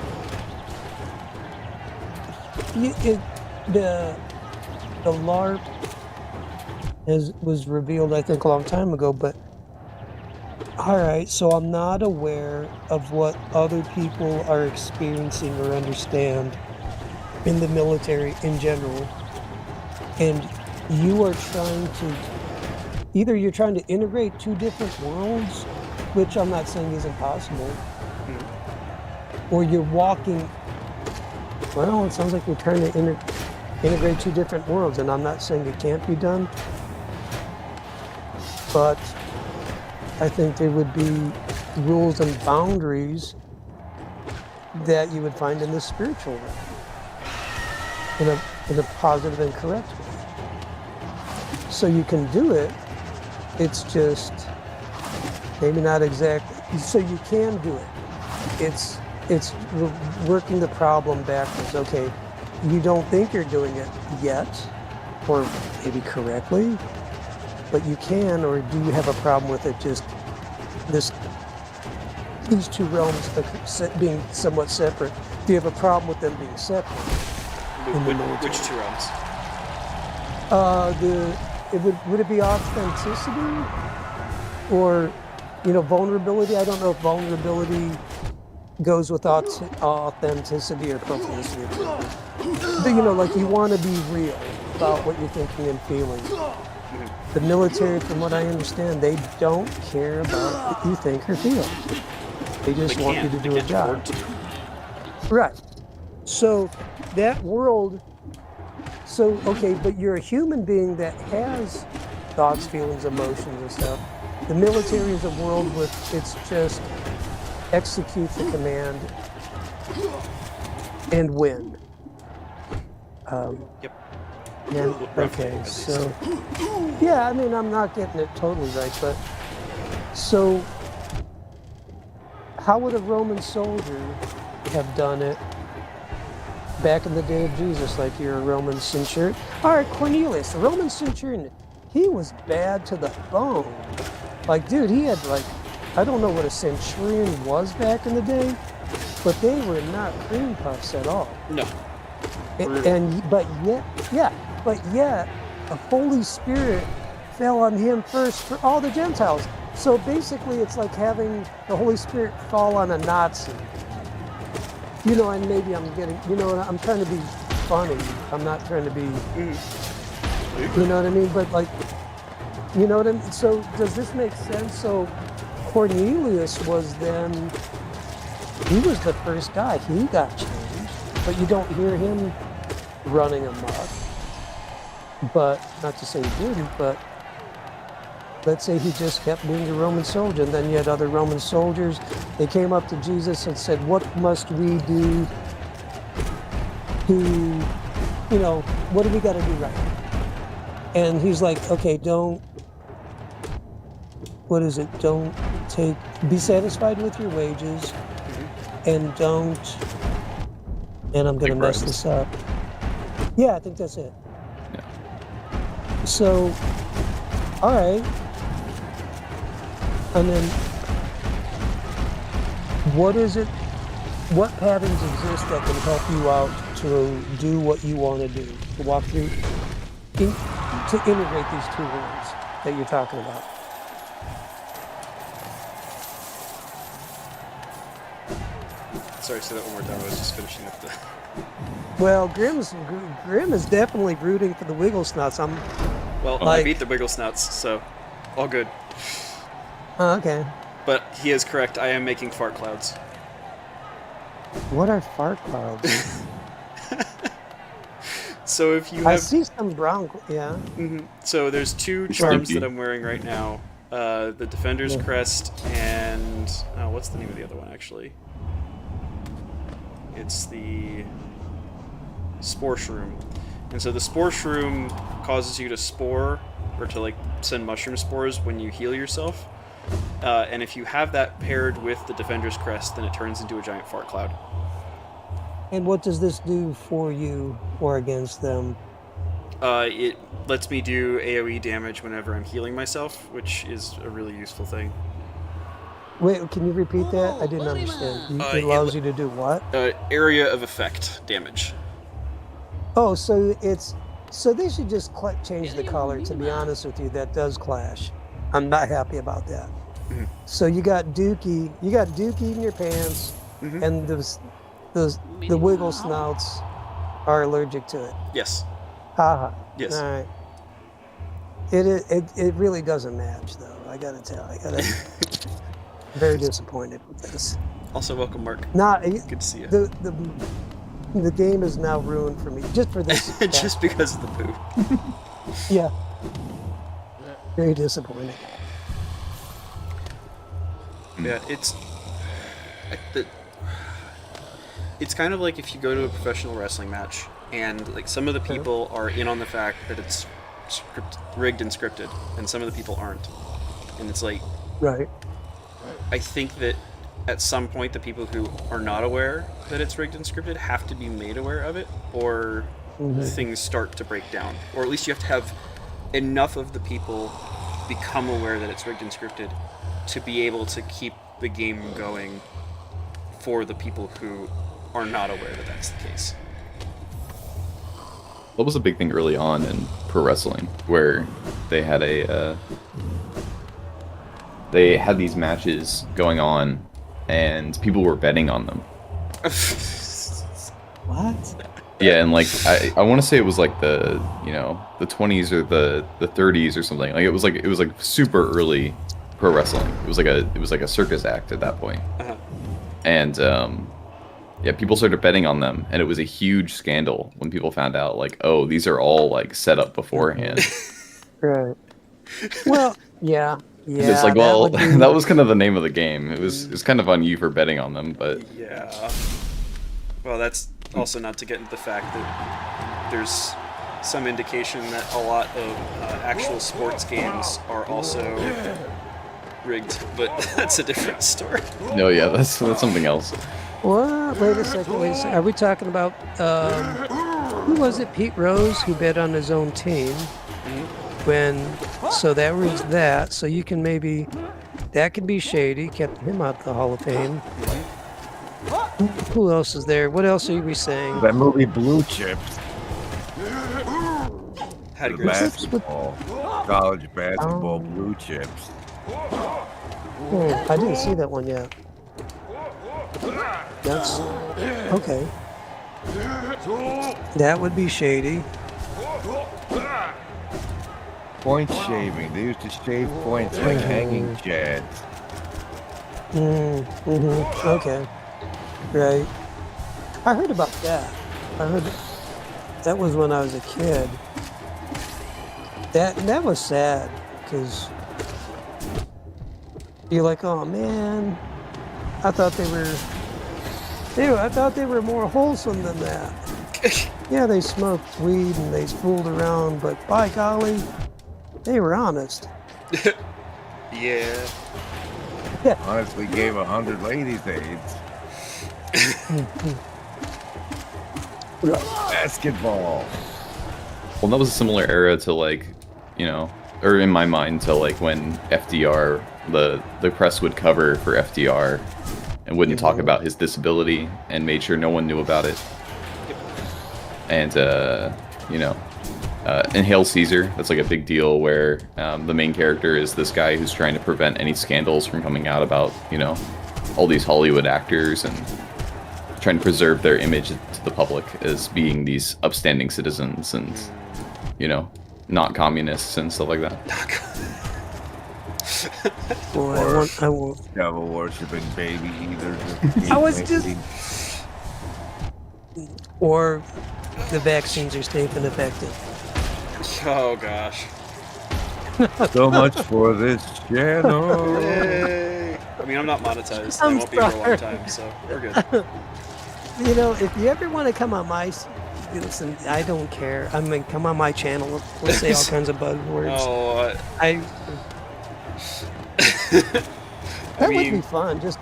the LARP was revealed, I think, a long time ago. But all right, so I'm not aware of what other people are experiencing or understand in the military in general, and you are trying to you're trying to integrate two different worlds, which I'm not saying is impossible, or you're walking. Well, it sounds like you're trying to integrate two different worlds, and I'm not saying it can't be done, but I think there would be rules and boundaries that you would find in the spiritual realm, in a positive and correct way. So you can do it. It's just maybe not exactly. So you can do it. It's working the problem backwards. Okay, you don't think you're doing it yet, or maybe correctly, but you can, or do you have a problem with it? Just these two realms being somewhat separate. Do you have a problem with them being separate? Which two realms? Would it be authenticity or vulnerability? I don't know if vulnerability goes with authenticity or propensity. But like you want to be real about what you're thinking and feeling. The military, from what I understand, they don't care about what you think or feel. They just want you to do a job. Right. So that world. So, okay, but you're a human being that has thoughts, feelings, emotions, and stuff. The military is a world it's just execute the command and win. Yep. And, Roughly, okay, at least. so yeah, I mean, I'm not getting it totally right, but so how would a Roman soldier have done it back in the day of Jesus? Like you're a Roman centurion. All right, Cornelius, the Roman centurion, he was bad to the bone. Like, dude, he had like, I don't know what a centurion was back in the day, but they were not cream puffs at all. No. But yet, the Holy Spirit fell on him first for all the Gentiles. So basically, it's like having the Holy Spirit fall on a Nazi. You know, and maybe I'm getting, you know, I'm trying to be funny. I'm not trying to be, you know what I mean? But like, you know what I mean? So does this make sense? So Cornelius was then, he was the first guy. He got changed, but you don't hear him running amok. But not to say he didn't, but let's say he just kept being a Roman soldier, and then you had other Roman soldiers. They came up to Jesus and said, "What must we do to, you know, what do we got to do right?" And he's like, "Okay, don't. What is it? Don't take. Be satisfied with your wages, and don't." And I'm gonna mess this up. Yeah, I think that's it. Yeah. So, all right. And then, what is it? What patterns exist that can help you out to do what you want to do? To walk through, to integrate these two words that you're talking about. Sorry, say that one more time. I was just finishing up the. Well, Grim is definitely rooting for the Wiggle Snuts. Well, I Like- beat the Wiggle Snouts, so all good. Oh, okay. But he is correct. I am making fart clouds. What are fart clouds? So if you I have, see some brown. Yeah. so there's two charms that I'm wearing right now. The Defender's Crest and what's the name of the other one actually? It's the Spore Shroom. And so the Spore Shroom causes you to spore, or to like send mushroom spores when you heal yourself. And if you have that paired with the Defender's Crest, then it turns into a giant fart cloud. And what does this do for you or against them? It lets me do AoE damage whenever I'm healing myself, which is a really useful thing. Wait, can you repeat that? I didn't understand. It allows you to do what? Area of effect damage. Oh, so it's so they should just change the color. To be honest with you, that does clash. I'm not happy about that. So you got Dookie in your pants, and the Wiggle Snouts are allergic to it. Yes. Haha. Yes. All right. It really doesn't match though. I gotta tell. Very disappointed with this. Also, welcome, Mark. Good to see you. The game is now ruined for me just for this. Just because of the poo. Yeah. Very disappointing. Yeah, it's kind of like if you go to a professional wrestling match and like some of the people are in on the fact that it's rigged and scripted, and some of the people aren't, and it's like, Right. I think that at some point the people who are not aware that it's rigged and scripted have to be made aware of it, or things start to break down, or at least you have to have enough of the people become aware that it's rigged and scripted to be able to keep the game going for the people who are not aware that that's the case. That was a big thing early on in pro wrestling, where they had these matches going on, and people were betting on them. What? Yeah, and like I want to say it was like the 20s or the 30s or something. Like it was like super early pro wrestling. It was like a circus act at that point. And yeah, people started betting on them, and it was a huge scandal when people found out, like, oh, these are all like set up beforehand. Right. Well, yeah. And it's like, well, that would be- that was kind of the name of the game. It was kind of on you for betting on them, but Yeah. Well, that's also not to get into the fact that there's some indication that a lot of actual sports games are also rigged, but that's a different story. No, yeah, that's something else. What? Wait a second. Are we talking about who was it? Pete Rose, who bet on his own team. So that was that. So you can maybe that could be shady. Kept him out of the Hall of Fame. Who else is there? What else are we saying? That movie Blue Chips. How do The you basketball, college basketball Blue Chips. I didn't see that one yet. That's okay. That would be shady. Point shaving. They used to shave points like hanging chads. Okay. Right. I heard about that. I heard that was when I was a kid. That was sad because you're like, oh man, I thought they were more wholesome than that. Yeah, they smoked weed and they fooled around, but by golly, they were honest. Yeah. Honestly, gave 100 ladies AIDS. Basketball. Well, that was a similar era to like, or in my mind to like when FDR, the press would cover for FDR and wouldn't talk about his disability and made sure no one knew about it. And in Hail Caesar, that's like a big deal where the main character is this guy who's trying to prevent any scandals from coming out about, all these Hollywood actors and trying to preserve their image to the public as being these upstanding citizens and, not communists and stuff like that. Boy, I won't. Devil worshipping baby eaters. I was just. Or the vaccines are safe and effective. Oh gosh. So much for this channel. Yay. I mean, I'm not monetized. I I'm won't be for a long sorry. time, so we're good. If you ever want to come on listen, I don't care. I mean, come on my channel. We'll say all kinds of buzzwords. Oh, That would mean- be fun. Just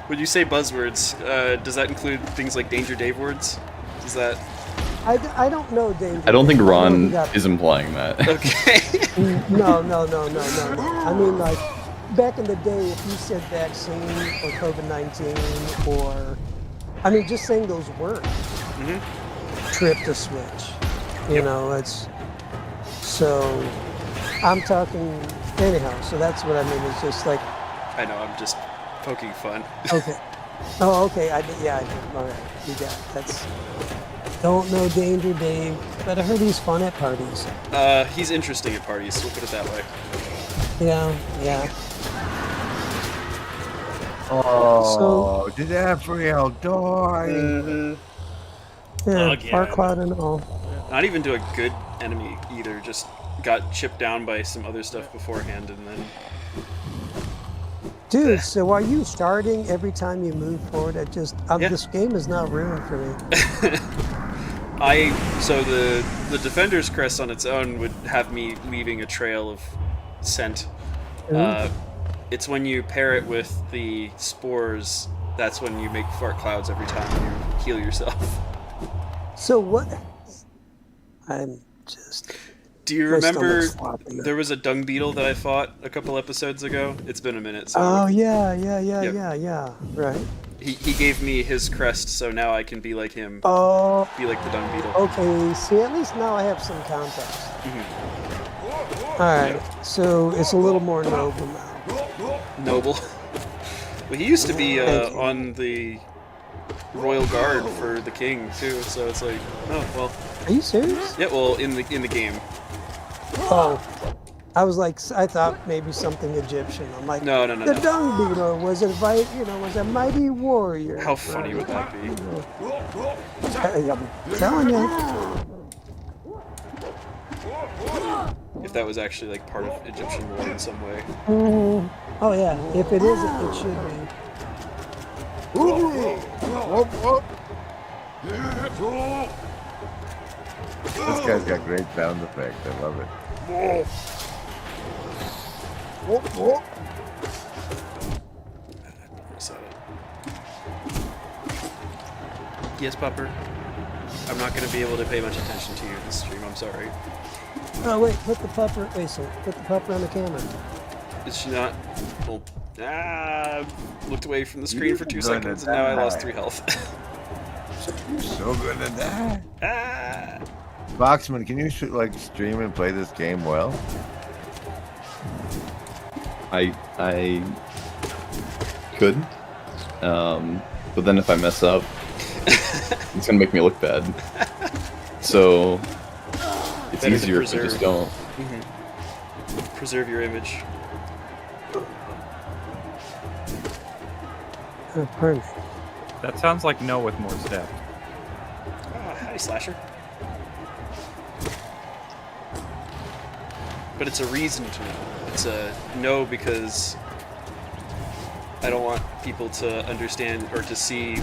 when you say buzzwords, does that include things like Danger Dave words? Does that? I don't know, Danger. I don't think Dave. I know Ron you got- is implying that. Okay. No. I mean, like back in the day, if you said vaccine or COVID-19 or, I mean, just saying those words tripped a switch. It's so. I'm talking anyhow. So that's what I mean. It's just like. I know. I'm just poking fun. Okay. Oh, okay. I did. All right. You got it. That's. Don't know Danger Dave, but I heard he's fun at parties. He's interesting at parties. We'll put it that way. Yeah. Oh, did Afriel die? Yeah, Again. Farcloud and all. Not even to a good enemy either. Just got chipped down by some other stuff beforehand, and then. Dude, so are you starting every time you move forward? Yeah. This game is not ruined for me. So the Defender's Crest on its own would have me leaving a trail of scent. It's when you pair it with the spores, that's when you make fart clouds every time you heal yourself. So what? I'm just. Do you My remember stomach's flopping. there was a dung beetle that I fought a couple episodes ago? It's been a minute. So Oh yeah. Right. he gave me his crest, so now I can be like him, Oh. be like the dung beetle. Okay. See, at least now I have some context. All right. So it's a little more noble now. Noble. Well, he used to be Thank you. on the royal guard for the king too, so it's like, oh well. Are you serious? Yeah, well, in the game. Oh. I was like, I thought maybe something Egyptian. I'm like, No. the dung beetle was a mighty warrior. How funny would that be? I'm telling you. If that was actually like part of Egyptian lore in some way. Oh yeah, if it isn't, it should be. Whoop, whoop. This guy's got great sound effects. I love it. Yes, Pupper. I'm not going to be able to pay much attention to you in this stream. I'm sorry. Oh wait, put the pupper. Asa, put the pupper on the camera. Is she not? Well, looked away from the screen for 2 seconds, and now I lost 3 health. You're so gonna die. Ah! Boxman, can you like stream and play this game well? I could, but then if I mess up, it's gonna make me look bad. So it's Better to easier if I just don't. Preserve your image. Oh, pardon me. That sounds like no with more steps. Howdy, Slasher. But it's a reason to know. It's a no because I don't want people to understand or to see.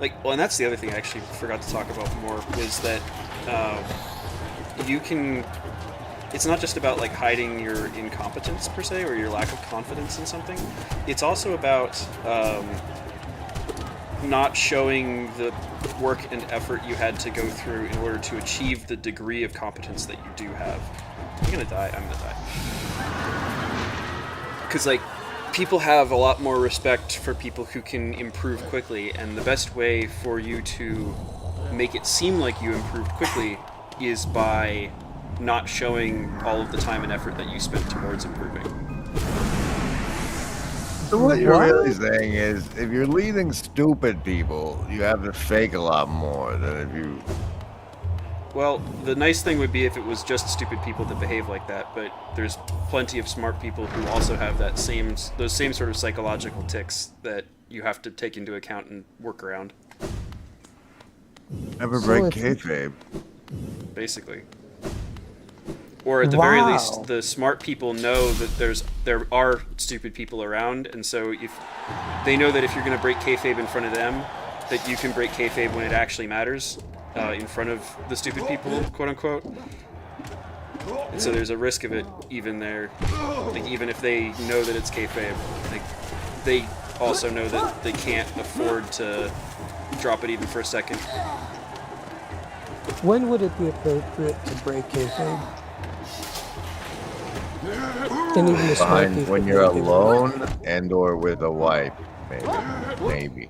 Like, well, and that's the other thing I actually forgot to talk about more is that you can. It's not just about like hiding your incompetence per se or your lack of confidence in something. It's also about not showing the work and effort you had to go through in order to achieve the degree of competence that you do have. I'm gonna die. I'm gonna die. Because like people have a lot more respect for people who can improve quickly, and the best way for you to make it seem like you improved quickly is by not showing all of the time and effort that you spent towards improving. So what you're really saying is, if you're leading stupid people, you have to fake a lot more than if you... Well, the nice thing would be if it was just stupid people that behave like that, but there's plenty of smart people who also have those same sort of psychological tics that you have to take into account and work around. Never break kayfabe. Basically. Or at the very least, the smart people know that there are stupid people around, and so if they know that if you're going to break kayfabe in front of them, that you can break kayfabe when it actually matters in front of the stupid people, quote unquote. And so there's a risk of it even there, like even if they know that it's kayfabe, like they also know that they can't afford to drop it even for a second. When would it be appropriate to break kayfabe? And even the smart Behind people when you're break it. alone and or with a wife, maybe.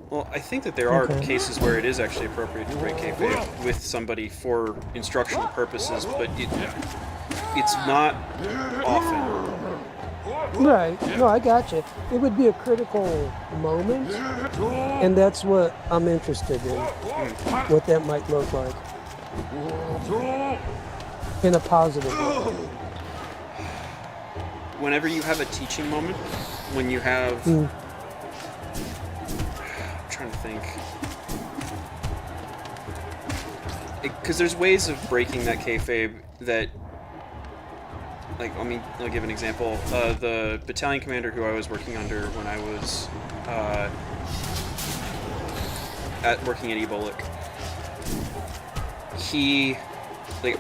Well, I think that there are cases where it is actually appropriate to break kayfabe with somebody for instructional purposes, but it's not often. Right. No, I got you. It would be a critical moment, and that's what I'm interested in. What that might look like in a positive way. Whenever you have a teaching moment, when you have... I'm trying to think. Because there's ways of breaking that kayfabe that... Like, I mean, I'll give an example. The battalion commander who I was working under when I was working at Ebolik,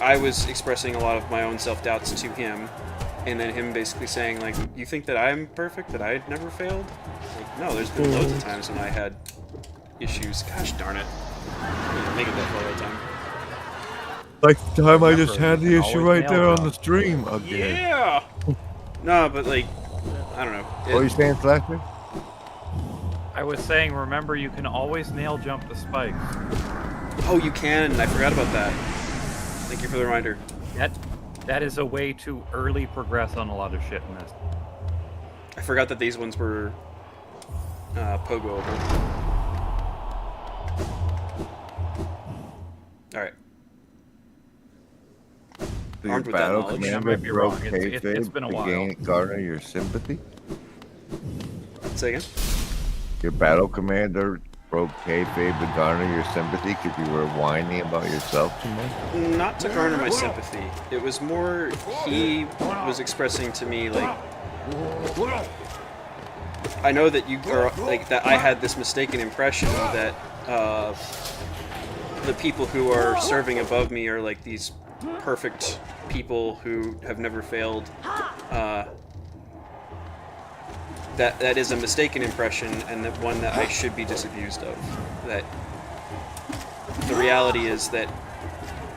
I was expressing a lot of my own self-doubts to him, and then him basically saying, like, you think that I'm perfect, that I'd never failed? Like, no, there's been loads of times when I had issues. Gosh darn it. Make it that far all the time. Like the time I just had the issue right there on the stream again. Yeah! No, but, like, I don't know. What are you saying, Slasher? I was saying, remember, you can always nail jump the spikes. Oh, you can. I forgot about that. Thank you for the reminder. That is a way to early progress on a lot of shit in this. I forgot that these ones were pogoable. Alright. Your Armed with that battle knowledge. commander I might be broke wrong. It's been a while. to garner your sympathy? Say again? Your battle commander broke kayfabe to garner your sympathy because you were whining about yourself too much? Not to garner my sympathy. It was more he was expressing to me, like, I know that you are like that. I had this mistaken impression that the people who are serving above me are like these perfect people who have never failed. That is a mistaken impression, and that one that I should be disabused of. That the reality is that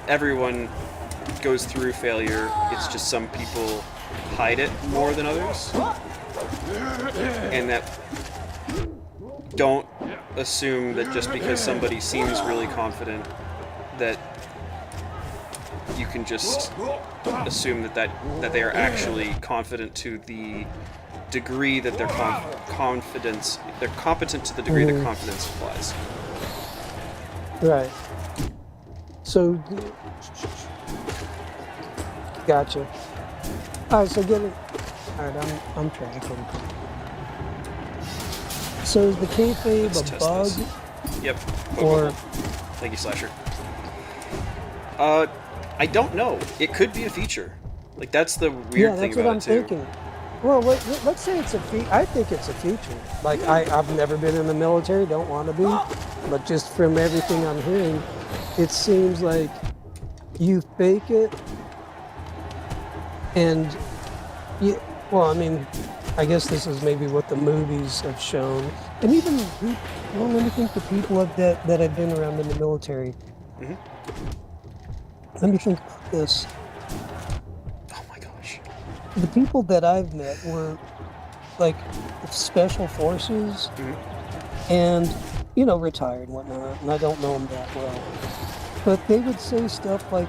everyone goes through failure. It's just some people hide it more than others, and that don't assume that just because somebody seems really confident that you can just assume that they are actually confident to the degree that they're competent to the degree that confidence applies. Right. So, gotcha. All right, so get it. All right, I'm tracking. So is the kayfabe Let's a test bug? this. Yep. Or Thank you, Slasher. I don't know. It could be a feature. Like that's the weird yeah, thing that's what about I'm it too. thinking. Well, let's say it's a feature. I think it's a feature. Like I've never been in the military, don't want to be, but just from everything I'm hearing, it seems like you fake it, and you. Well, I mean, I guess this is maybe what the movies have shown, and even well, let me think. The people that have been around in the military. Mhm. Let me think about this. Oh my gosh. The people that I've met were like special forces and, you know, retired and whatnot, and I don't know them that well. But they would say stuff like,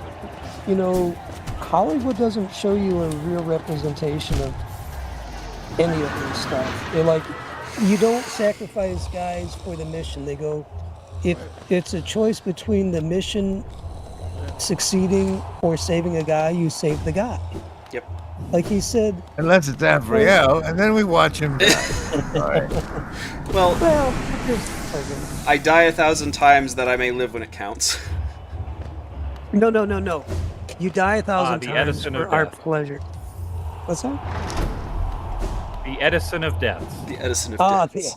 you know, Hollywood doesn't show you a real representation of any of this stuff. They're like, you don't sacrifice guys for the mission. They go, if it's a choice between the mission succeeding or saving a guy, you save the guy. Yep. Like he said, Unless it's Afriel, and then we watch him die. All right. Well, well, just, I die 1,000 times that I may live when it counts. no. You die 1,000 the times Edison for of our death. pleasure. What's that? The Edison of deaths. The Edison of Ah, deaths.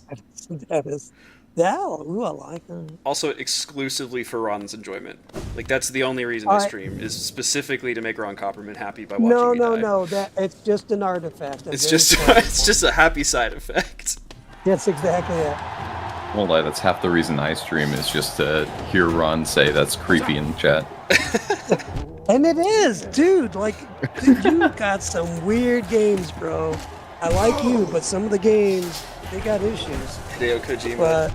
that is. That, ooh, I like that. Also exclusively for Ron's enjoyment. Like that's the only reason I stream is specifically to make Ron Copperman happy by watching me die. No. That it's just an artifact. It's just it's just a happy side effect. That's exactly it. Well, that's half the reason I stream is just to hear Ron say that's creepy in the chat. And it is, dude. Like, you got some weird games, bro. I like you, but some of the games they got issues. Hideo Kojima. But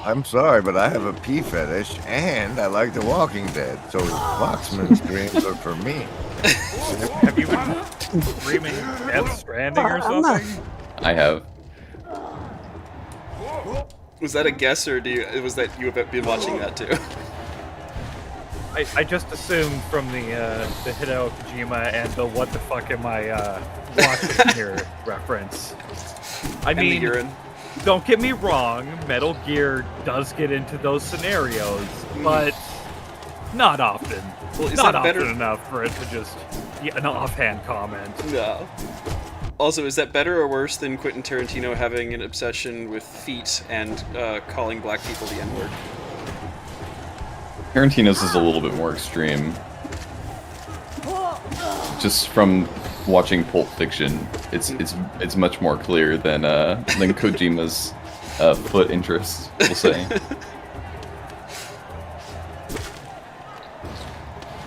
I'm sorry, but I have a pee fetish, and I like The Walking Dead, so Foxman streams are for me. Have you been streaming Death Stranding or I'm not- something? I have. Was that a guess, or was that you have been watching that too? I just assumed from the Hideo Kojima and the what the fuck am I watching here reference. I And the mean, urine. don't get me wrong, Metal Gear does get into those scenarios, but not often. Well, is not that better? often enough for it to just be an offhand comment. No. Also, is that better or worse than Quentin Tarantino having an obsession with feet and calling black people the N-word? Tarantino's is a little bit more extreme. Just from watching Pulp Fiction, it's much more clear than Kojima's foot interest, we'll say.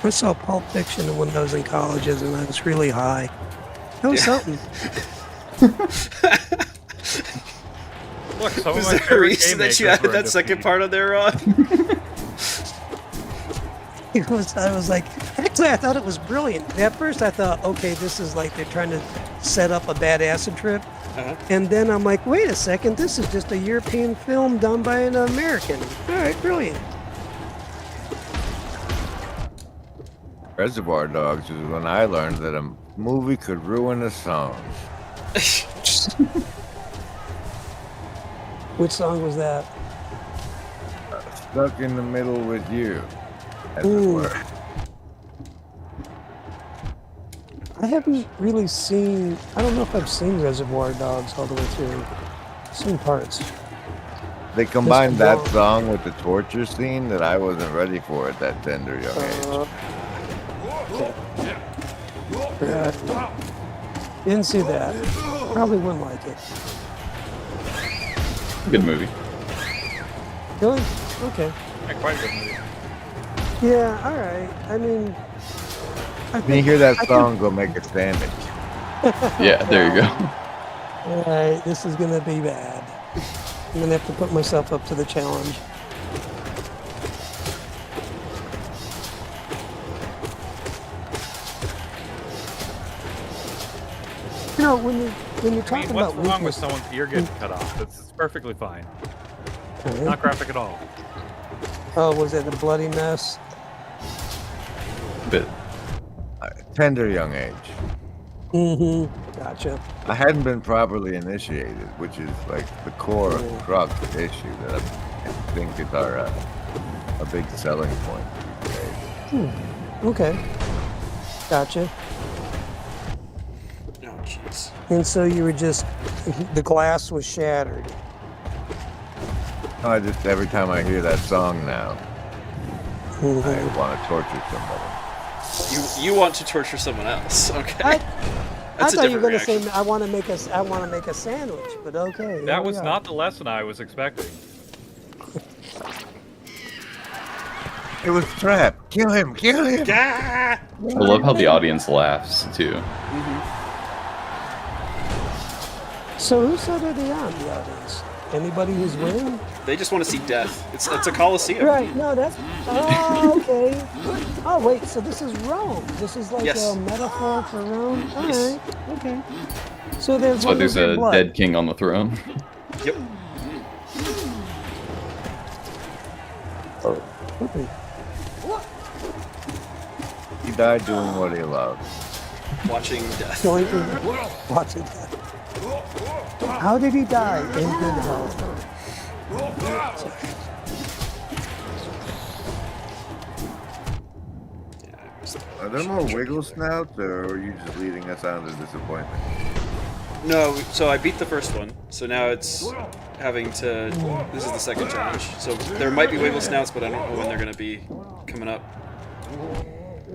I saw Pulp Fiction when I was in colleges, and I was really high. That was something. Look, some Was of my there a favorite reason game that you makers added were that into second feet. part on there, Ron? I was like, actually, I thought it was brilliant. At first, I thought, okay, this is like they're trying to set up a bad acid trip. Uh-huh. And then I'm like, wait a second, this is just a European film done by an American. All right, brilliant. Reservoir Dogs is when I learned that a movie could ruin a song. Which song was that? Stuck in the middle with you, as it Ooh. were. I haven't really seen. I don't know if I've seen Reservoir Dogs all the way through. I've seen parts. They combined Mr. that Wrong. song with the torture scene that I wasn't ready for at that tender young age. Didn't see that. Probably wouldn't like it. Good movie. Really? Okay. Yeah, quite a good movie. Yeah. All right. I mean, I When you hear that song, go make a sandwich. Yeah, there you go. All right. This is gonna be bad. I'm gonna have to put myself up to the challenge. You know, when you're I talking mean, what's about wrong with weakness, someone's ear getting cut off? It's perfectly fine. okay. Not graphic at all. Oh, was it a bloody mess? But Tender young age. Mm-hmm. Gotcha. I hadn't been properly initiated, which is like the core crux issue that I think is our a big selling point. Today. Okay. Gotcha. Oh, jeez. And so you were just, the glass was shattered. I just every time I hear that song now, Mhm. I want to torture somebody. You want to torture someone else? Okay. I That's a thought you were different gonna reaction. say I want to make a sandwich, but okay. here That we was are. not the lesson I was expecting. It was trap. Kill him! Kill him! Ah! I love how the audience laughs too. So who said it on the audience? Anybody who's winning? They just want to see death. It's a coliseum. Right. No, that's. Oh, okay. Oh wait. So this is Rome. This is like Yes. a metaphor for Rome. All Yes. right. Okay. So there's. That's why there's a blood. dead king on the throne. Yep. Okay. He died doing what he loved. Watching death. Going to watch it. How did he die in good health? Are there more wiggle snouts, or are you just leading us on to disappointment? No, so I beat the first one. So now it's having to. This is the second challenge. So there might be wiggle snouts, but I don't know when they're gonna be coming up.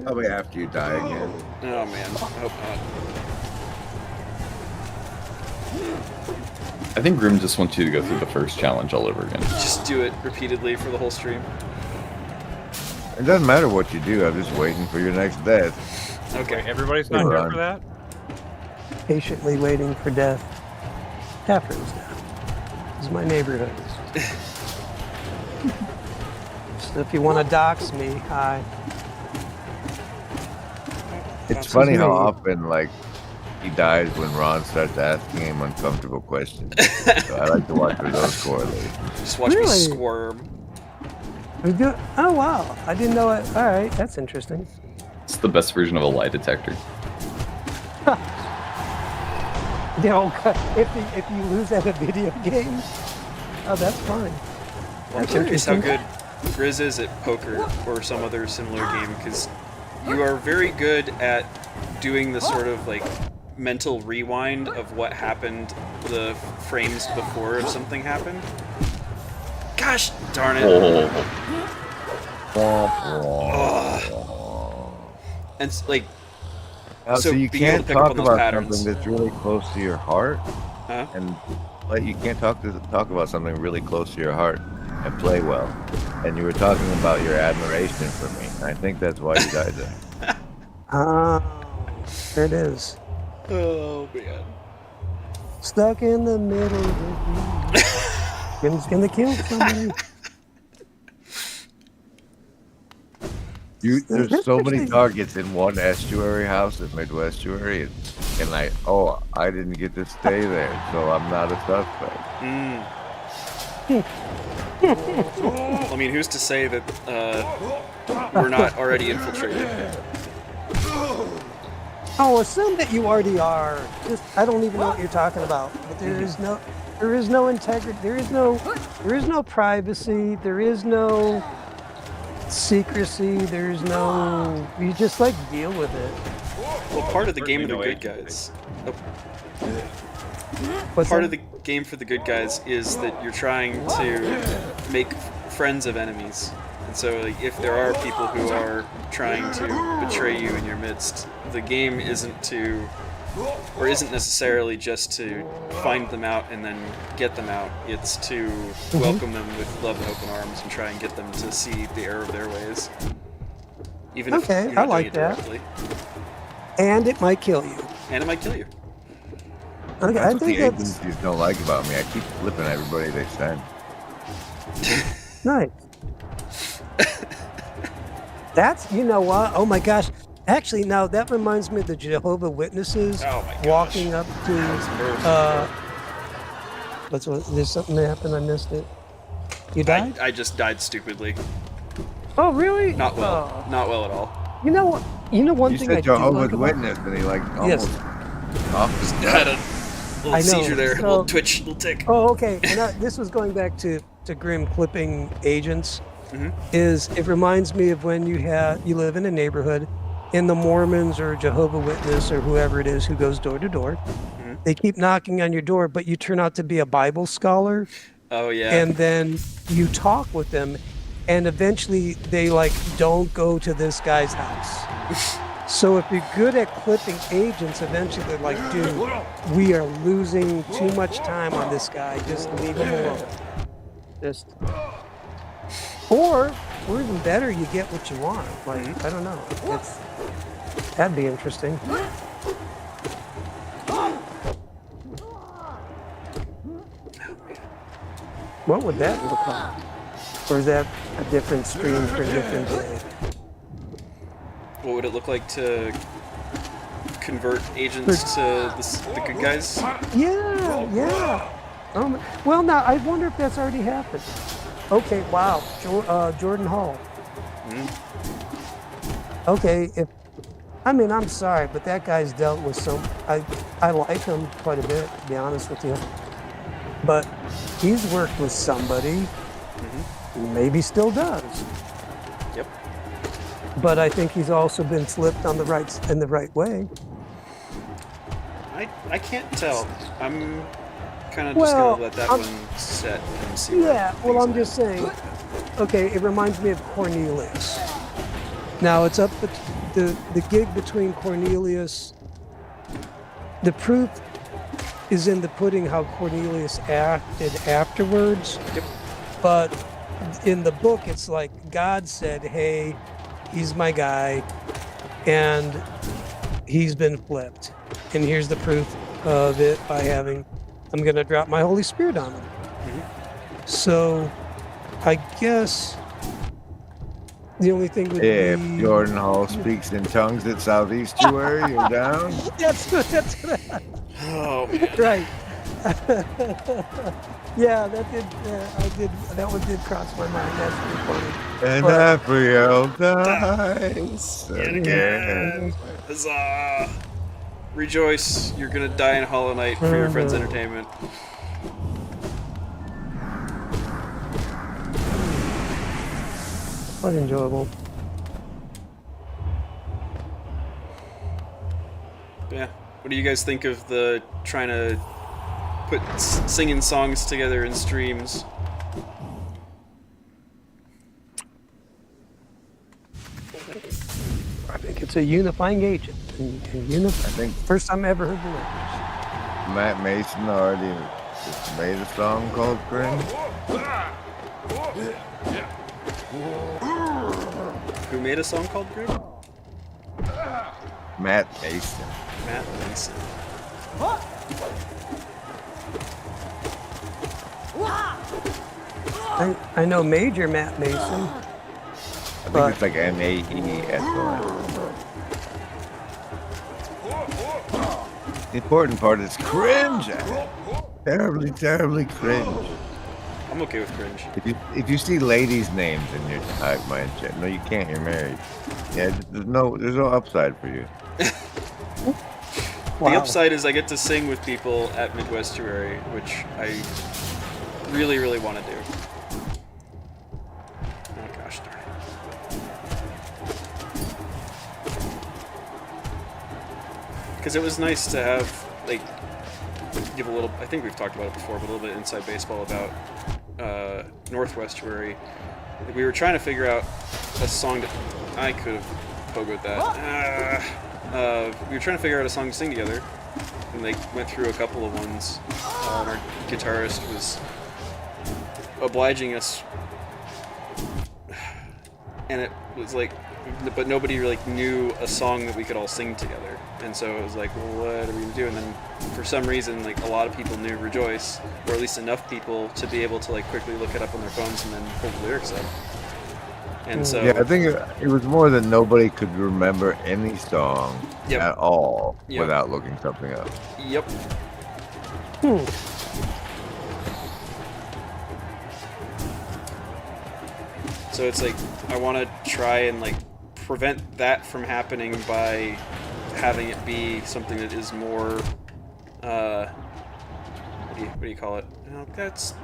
Probably after you die again. Oh man, I hope not. I think Grim just wants you to go through the first challenge all over again. Just do it repeatedly for the whole stream. It doesn't matter what you do. I'm just waiting for your next death. Okay. Everybody's not Hold here on. for that? Patiently waiting for death. Catherine's death. This is my neighborhood. So if you want to dox me, hi. It's funny how me. often, like, he dies when Ron starts asking him uncomfortable questions. So I like to watch where those correlate. Just watch me Really? squirm. We do. Oh wow! I didn't know it. All right, that's interesting. It's the best version of a lie detector. If you lose at a video game, oh, that's fine. I'm curious how good Grizz is at poker or some other similar game, because you are very good at doing the sort of like mental rewind of what happened the frames before if something happened. Gosh darn it. And like, So you being able can't to pick up talk on those about patterns. something that's really close to your heart, Huh? and like you can't talk about something really close to your heart and play well. And you were talking about your admiration for me. I think that's why you died there. There it is. Oh man. Stuck in the middle. It's gonna kill somebody. There's so many targets in one estuary house at Midwestuary, and I didn't get to stay there, so I'm not a suspect. I mean, who's to say that we're not already infiltrated? Oh, assume that you already are. I don't even know what you're talking about. But there is no integrity. There is no privacy. There is no secrecy. There's no. You just like deal with it. Well, part of the game of the No good agency. guys. What's Part that? of the game for the good guys is that you're trying to make friends of enemies. And so, like, if there are people who are trying to betray you in your midst, the game isn't necessarily just to find them out and then get them out. It's to welcome them with love and open arms and try and get them to see the error of their ways. Even if Okay, you're not I like doing it that. directly. And it might kill you. And it might kill you. Okay, That's I what think the that's agencies don't like about me. I keep flipping everybody they send. nice. That's, you know what? Oh my gosh. Actually, now that reminds me of the Jehovah Witnesses Oh my gosh. walking up to. There's something that happened. I missed it. You died? I just died stupidly. Oh, really? Not well. Oh. Not well at all. You know what? You know one You thing I said do like Jehovah's about- Witness, and he like Yes. almost off his Had death. a little I know, seizure there, so- little twitch, little tick. Oh, okay. And this was going back to Grim clipping agents. Mhm. Is it reminds me of when you live in a neighborhood, and the Mormons or Jehovah Witness or whoever it is who goes door to door, they keep knocking on your door, but you turn out to be a Bible scholar, Oh yeah. and then you talk with them, and eventually they like don't go to this guy's house. So if you're good at clipping agents, eventually they're like, dude, we are losing too much time on this guy. Just leave him alone. Just, or even better, you get what you want. Like, I don't know. That'd be interesting. What would that look like? Or is that a different stream for a different day? What would it look like to convert agents to the good guys? Yeah. Well, now I wonder if that's already happened. Okay, wow, Jordan Hall. Okay, I'm sorry, but that guy's dealt with some. I like him quite a bit, to be honest with you. But he's worked with somebody, who maybe still does. Yep. But I think he's also been flipped in the right way. I can't tell. I'm kind of just Well, gonna let that I'm- one set and see. where Yeah, well, things I'm just saying. Okay, it reminds me of Cornelius. Now it's up the gig between Cornelius. The proof is in the pudding how Cornelius acted afterwards. Yep. But in the book, it's like God said, "Hey, he's my guy," and he's been flipped. And here's the proof of it by having. I'm going to drop my Holy Spirit on him. So, I guess the only thing would If be Jordan Hall speaks in tongues at Southeastuary, you're down. That's good. Oh man. Right. Yeah, that one did cross my mind. That's pretty funny. And But- Afriel dies Yet again. Huzzah! Rejoice! You're gonna die in Hollow Knight for your friend's entertainment. Quite enjoyable. Yeah. What do you guys think of the trying to put singing songs together in streams? I think it's a unifying agent. And I think first time I ever heard the lyrics. Matt Mason already just made a song called Cringe. Who made a song called Grim? Matt Mason. Matt Mason. I know Major Matt Mason. I think But- it's like M-A-E-S-O-N. The important part is cringe. Terribly, terribly cringe. I'm okay with cringe. If you see ladies' names in your type mindset, no, you can't. You're married. Yeah, there's no upside for you. The upside is I get to sing with people at Midwestuary, which I really, really want to do. Oh gosh darn it. because it was nice to have, like, give a little, I think we've talked about it before, but a little bit inside baseball about Northwest, where we were trying to figure out a song that I could have pogoed that. We were trying to figure out a song to sing together, and they went through a couple of ones. And our guitarist was obliging us, and it was like, but nobody really knew a song that we could all sing together. And so it was like, well, what are we gonna do? And then for some reason, like, a lot of people knew Rejoice, or at least enough people to be able to like quickly look it up on their phones and then pull the lyrics up. And so Yeah, I think it was more than nobody could remember any song Yep. at all Yep. without looking something up. Yep. So it's like, I want to try and like prevent that from happening by having it be something that is more, what do you call it? No, that's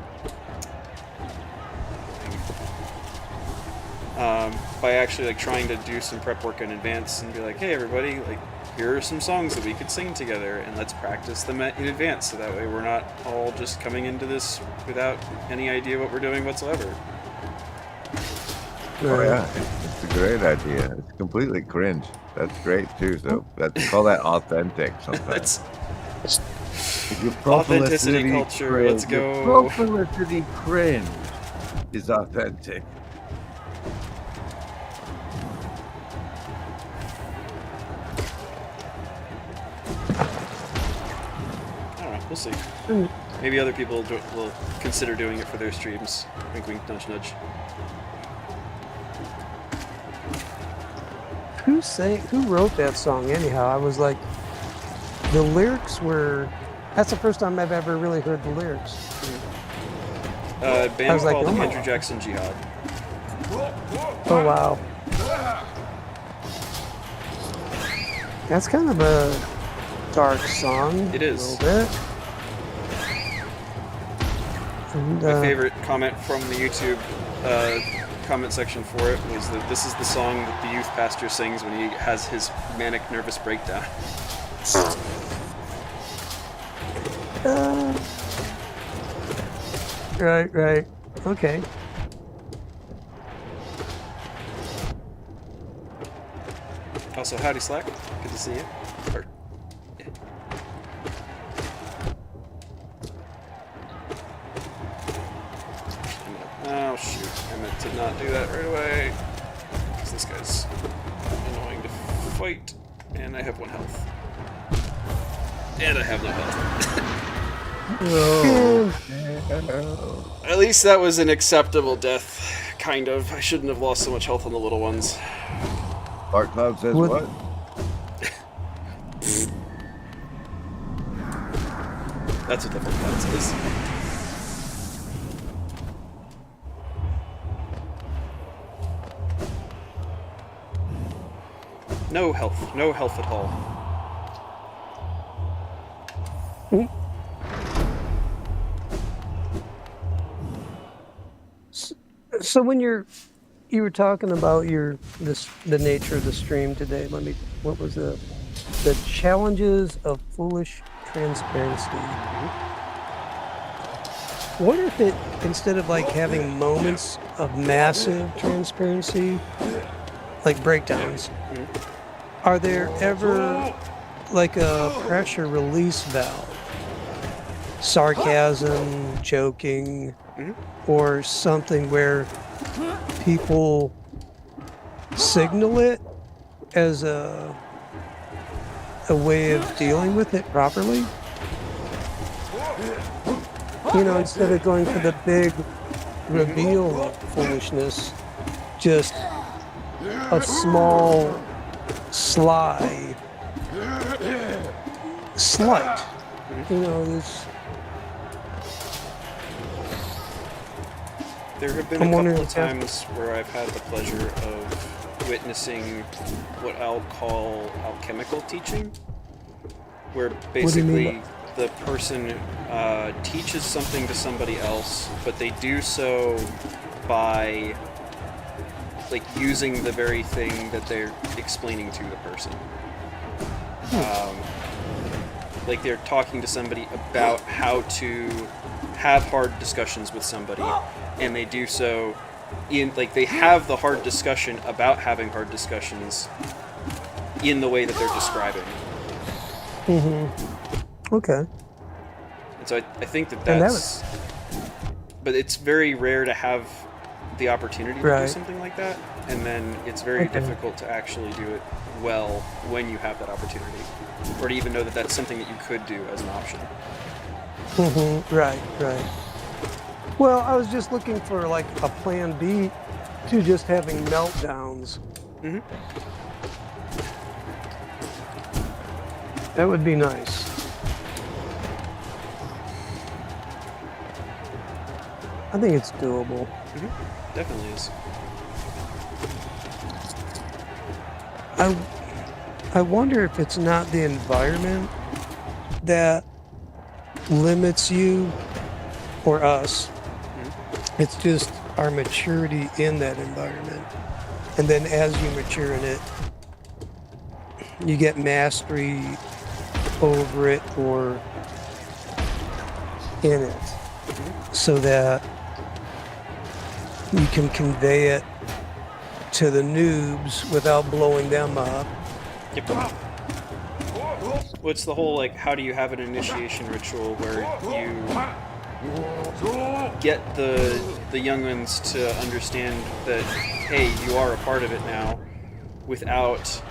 by actually like trying to do some prep work in advance and be like, hey everybody, like, here are some songs that we could sing together, and let's practice them in advance, so that way we're not all just coming into this without any idea what we're doing whatsoever. Oh yeah, it's a great idea. It's completely cringe. That's great too. So call that authentic sometimes. Your Authenticity culture, cringe, let's go. Your prolificity cringe is authentic. I don't know, we'll see. Maybe other people will consider doing it for their streams. Wink, wink, nudge, nudge. Who wrote that song anyhow? I was like, the lyrics were. That's the first time I've ever really heard the lyrics. A band I was like, called oh my Andrew Jackson Jihad. Oh wow. That's kind of a dark song. It is. A little bit. And, My favorite comment from the YouTube comment section for it was that this is the song that the youth pastor sings when he has his manic nervous breakdown. Right. Okay. Also, howdy Slack. Good to see you. Or, yeah. Oh shoot, I meant to not do that right away. Because this guy's annoying to fight. And I have 1 health. And I have no health. At least that was an acceptable death. Kind of. I shouldn't have lost so much health on the little ones. Bart Cloud says What- what? That's what the fuck that says. No health. No health at all. So when you were talking about the nature of the stream today, what was the challenges of foolish transparency? What if it, instead of like having moments of massive transparency, like breakdowns, are there ever like a pressure release valve? Sarcasm, joking, or something where people signal it as a way of dealing with it properly? You know, instead of going for the big reveal of foolishness, just a small, sly, slight. You know, this. There have been I'm a couple wondering of if that- times where I've had the pleasure of witnessing what I'll call alchemical teaching, where What do you mean basically the person teaches something to somebody else, but they do so by like using the very thing that they're explaining to the person. like they're talking to somebody about how to have hard discussions with somebody, and they do so in like they have the hard discussion about having hard discussions in the way that they're describing. Okay. And so I think that And that that's, but it's very rare to have the opportunity to Right. do something like that, and then it's very Okay. difficult to actually do it well when you have that opportunity, or to even know that that's something that you could do as an option. Right, right. Well, I was just looking for like a plan B to just having meltdowns. Mhm. That would be nice. I think it's doable. Definitely is. I wonder if it's not the environment that limits you or us. It's just our maturity in that environment. And then as you mature in it, you get mastery over it or in it so that you can convey it to the noobs without blowing them up. Yep. What's the whole like? How do you have an initiation ritual where you get the young ones to understand that hey, you are a part of it now, without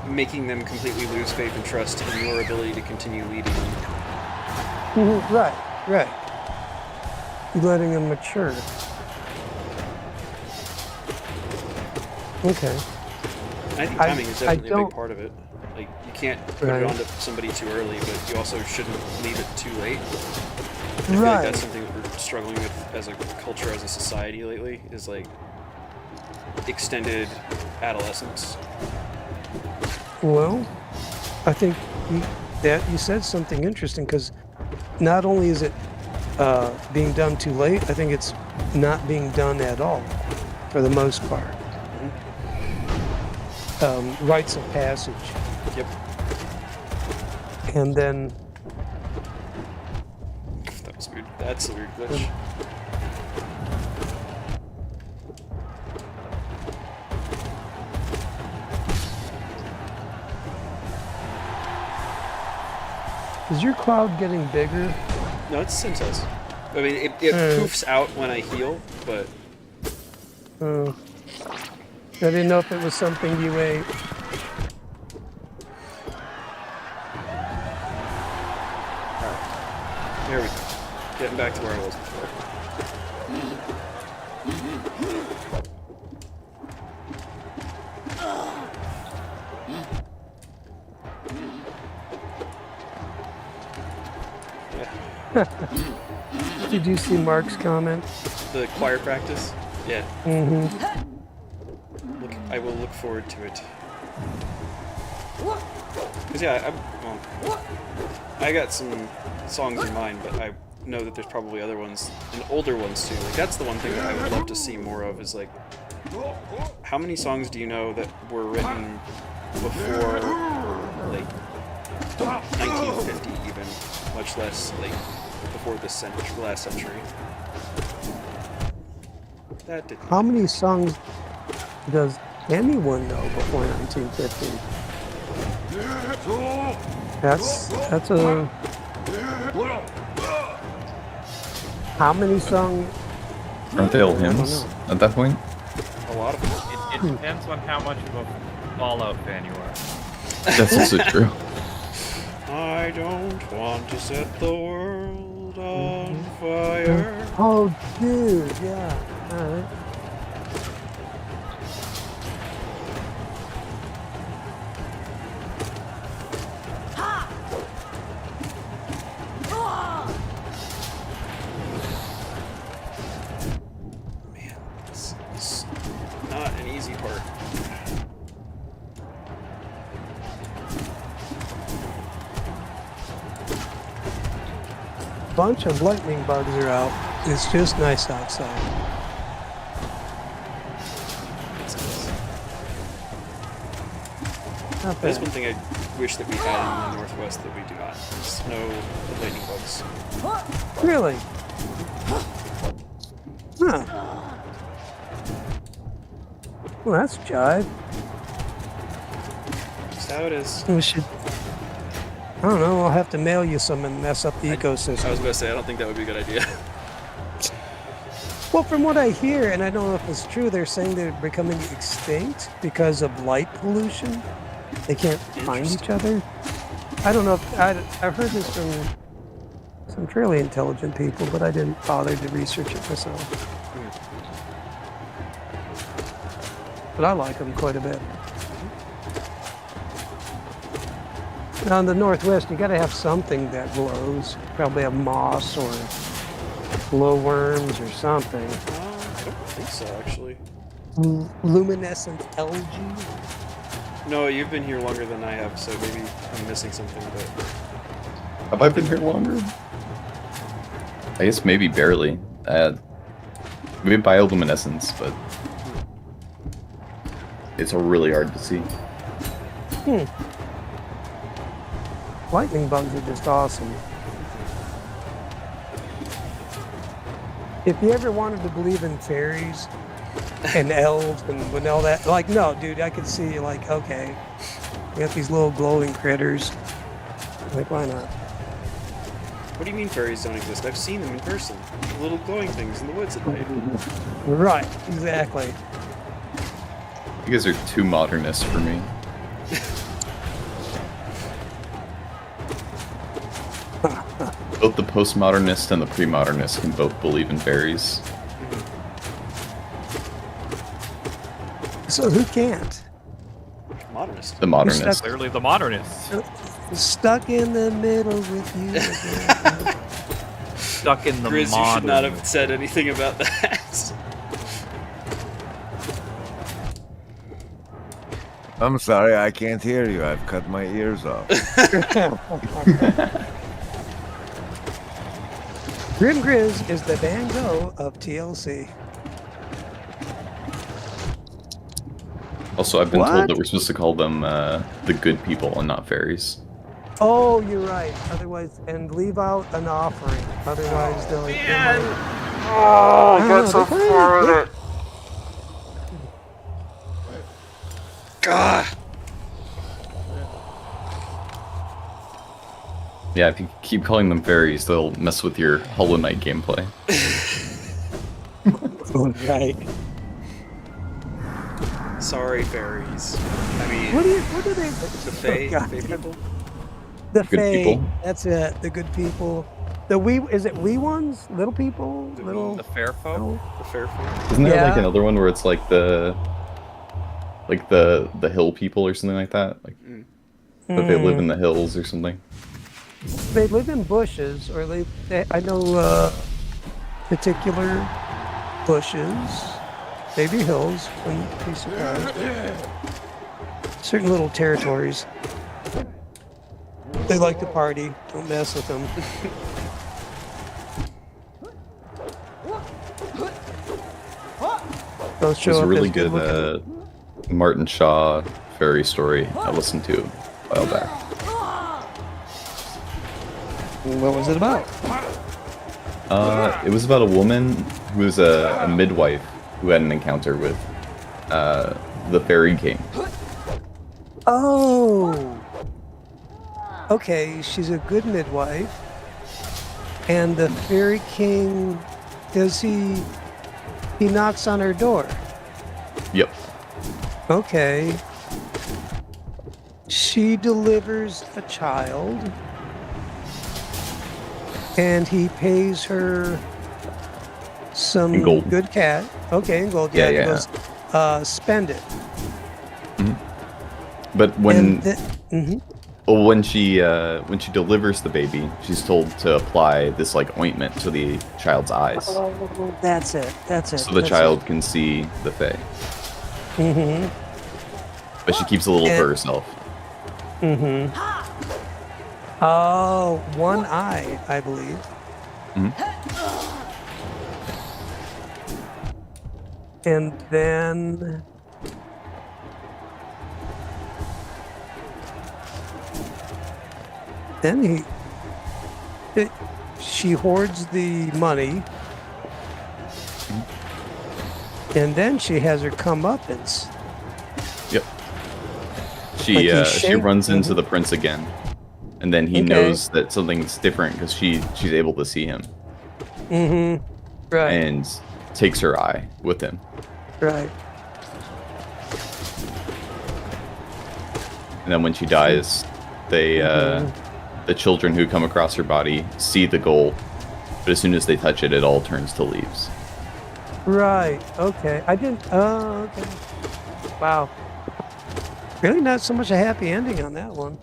making them completely lose faith and trust in your ability to continue leading them. Right, right. You're letting them mature. Okay. I think I- timing is I definitely a don't- big part of it. Like, you can't put Right. it onto somebody too early, but you also shouldn't leave it too late. I feel Right. like that's something that we're struggling with as a culture, as a society lately, is like extended adolescence. Well, I think you said something interesting because not only is it being done too late, I think it's not being done at all for the most part. Rites of passage. Yep. And then, That was weird. That's a weird glitch. is your cloud getting bigger? No, it's the same size. I mean, it poofs out when I heal, but I didn't know if it was something you ate. there we go. Getting back to where I was before. Did you see Mark's comment? The choir practice? Yeah. Mm-hmm. I will look forward to it. Because, yeah, I got some songs in mind, but I know that there's probably other ones, and older ones too. Like, that's the one thing that I would love to see more of, is like, how many songs do you know that were written before, like, 1950 even, much less, like, before this century, last century? That didn't. How many songs does anyone know before 1950? That's a. How many songs? Aren't they all hymns at that point? A lot of them. It depends on how much of a Fallout fan you are. That's also true. I don't want to set the world on fire. Oh, dude, yeah. All right. Man, this is not an easy part. Bunch of lightning bugs are out. It's just nice outside. Not That's bad. one thing I wish that we had in the Northwest that we do not. Snow lightning bugs. Really? Huh. Well, that's jive. Just how it is. We should. I don't know. I'll have to mail you some and mess up the I ecosystem. was gonna say I don't think that would be a good idea. Well, from what I hear, and I don't know if it's true, they're saying they're becoming extinct because of light pollution. They can't find each other. I don't know if I've heard this from some fairly intelligent people, but I didn't bother to research it myself. But I like them quite a bit. Now in the Northwest, you got to have something that glows. Probably have moss or glowworms or something. I don't think so, actually. Luminescent algae. No, you've been here longer than I have, so maybe I'm missing something. But Have I been here longer? I guess maybe barely. Maybe bioluminescence, but it's really hard to see. Lightning bugs are just awesome. If you ever wanted to believe in fairies and elves and all that, like, no, dude, I could see, like, okay, you got these little glowing critters. Like, why not? what do you mean fairies don't exist? I've seen them in person. The little glowing things in the woods at night. Right, exactly. You guys are too modernist for me. Both the postmodernist and the pre-modernist can both believe in fairies. So who can't? Modernist. The modernist. Clearly the modernists. Stuck in the middle with you again. Stuck in the Grizz, you modern. should not have said anything about that. I'm sorry, I can't hear you. I've cut my ears off. Grim Grizz is the Van Gogh of TLC. Also, I've been What? told that we're supposed to call them the good people and not fairies. Oh, you're right. Otherwise, and leave out an offering. Otherwise, they'll. Oh, I got so far with it. Gah! Yeah, if you keep calling them fairies, they'll mess with your Hollow Knight gameplay. Right. Sorry, fairies. I mean, What do they? the Fae, God. Fae people. The Good Fae. people. That's it. The good people. The wee. Is it wee ones? Little people. Little. The fair folk. No. The fair folk. Isn't there like Yeah. another one where it's like the hill people or something like that? Like that they live in the hills or something. They live in bushes, or they I know particular bushes, maybe hills. Wouldn't be surprised. Certain little territories. They like to party. Don't mess with them. Don't show There's a up really as good good-looking. Martin Shaw fairy story I listened to a while back. What was it about? It was about a woman who was a midwife who had an encounter with the fairy king. Oh. Okay, she's a good midwife. And the fairy king, he knocks on her door. Yep. Okay. She delivers a child. And he pays her some In gold. good cat. Okay, in gold. Yeah, He yeah. goes, spend it. But when Mhm. when she delivers the baby, she's told to apply this like ointment to the child's eyes, Oh, that's it. That's it. so the child can see the fae. Mm-hmm. But she keeps a little for And- herself. Mm-hmm. Oh, one eye, I believe. And then then she hoards the money, and then she has her comeuppance. Yep. Like he She shaped- runs into the prince again, and then he Okay. knows that something's different because she's able to see him Mm-hmm. Right. and takes her eye with him. Right. And then when she dies, they the children who come across her body see the gold, but as soon as they touch it, it all turns to leaves. Right. Okay. I didn't. Oh, okay. Wow. Really, not so much a happy ending on that one.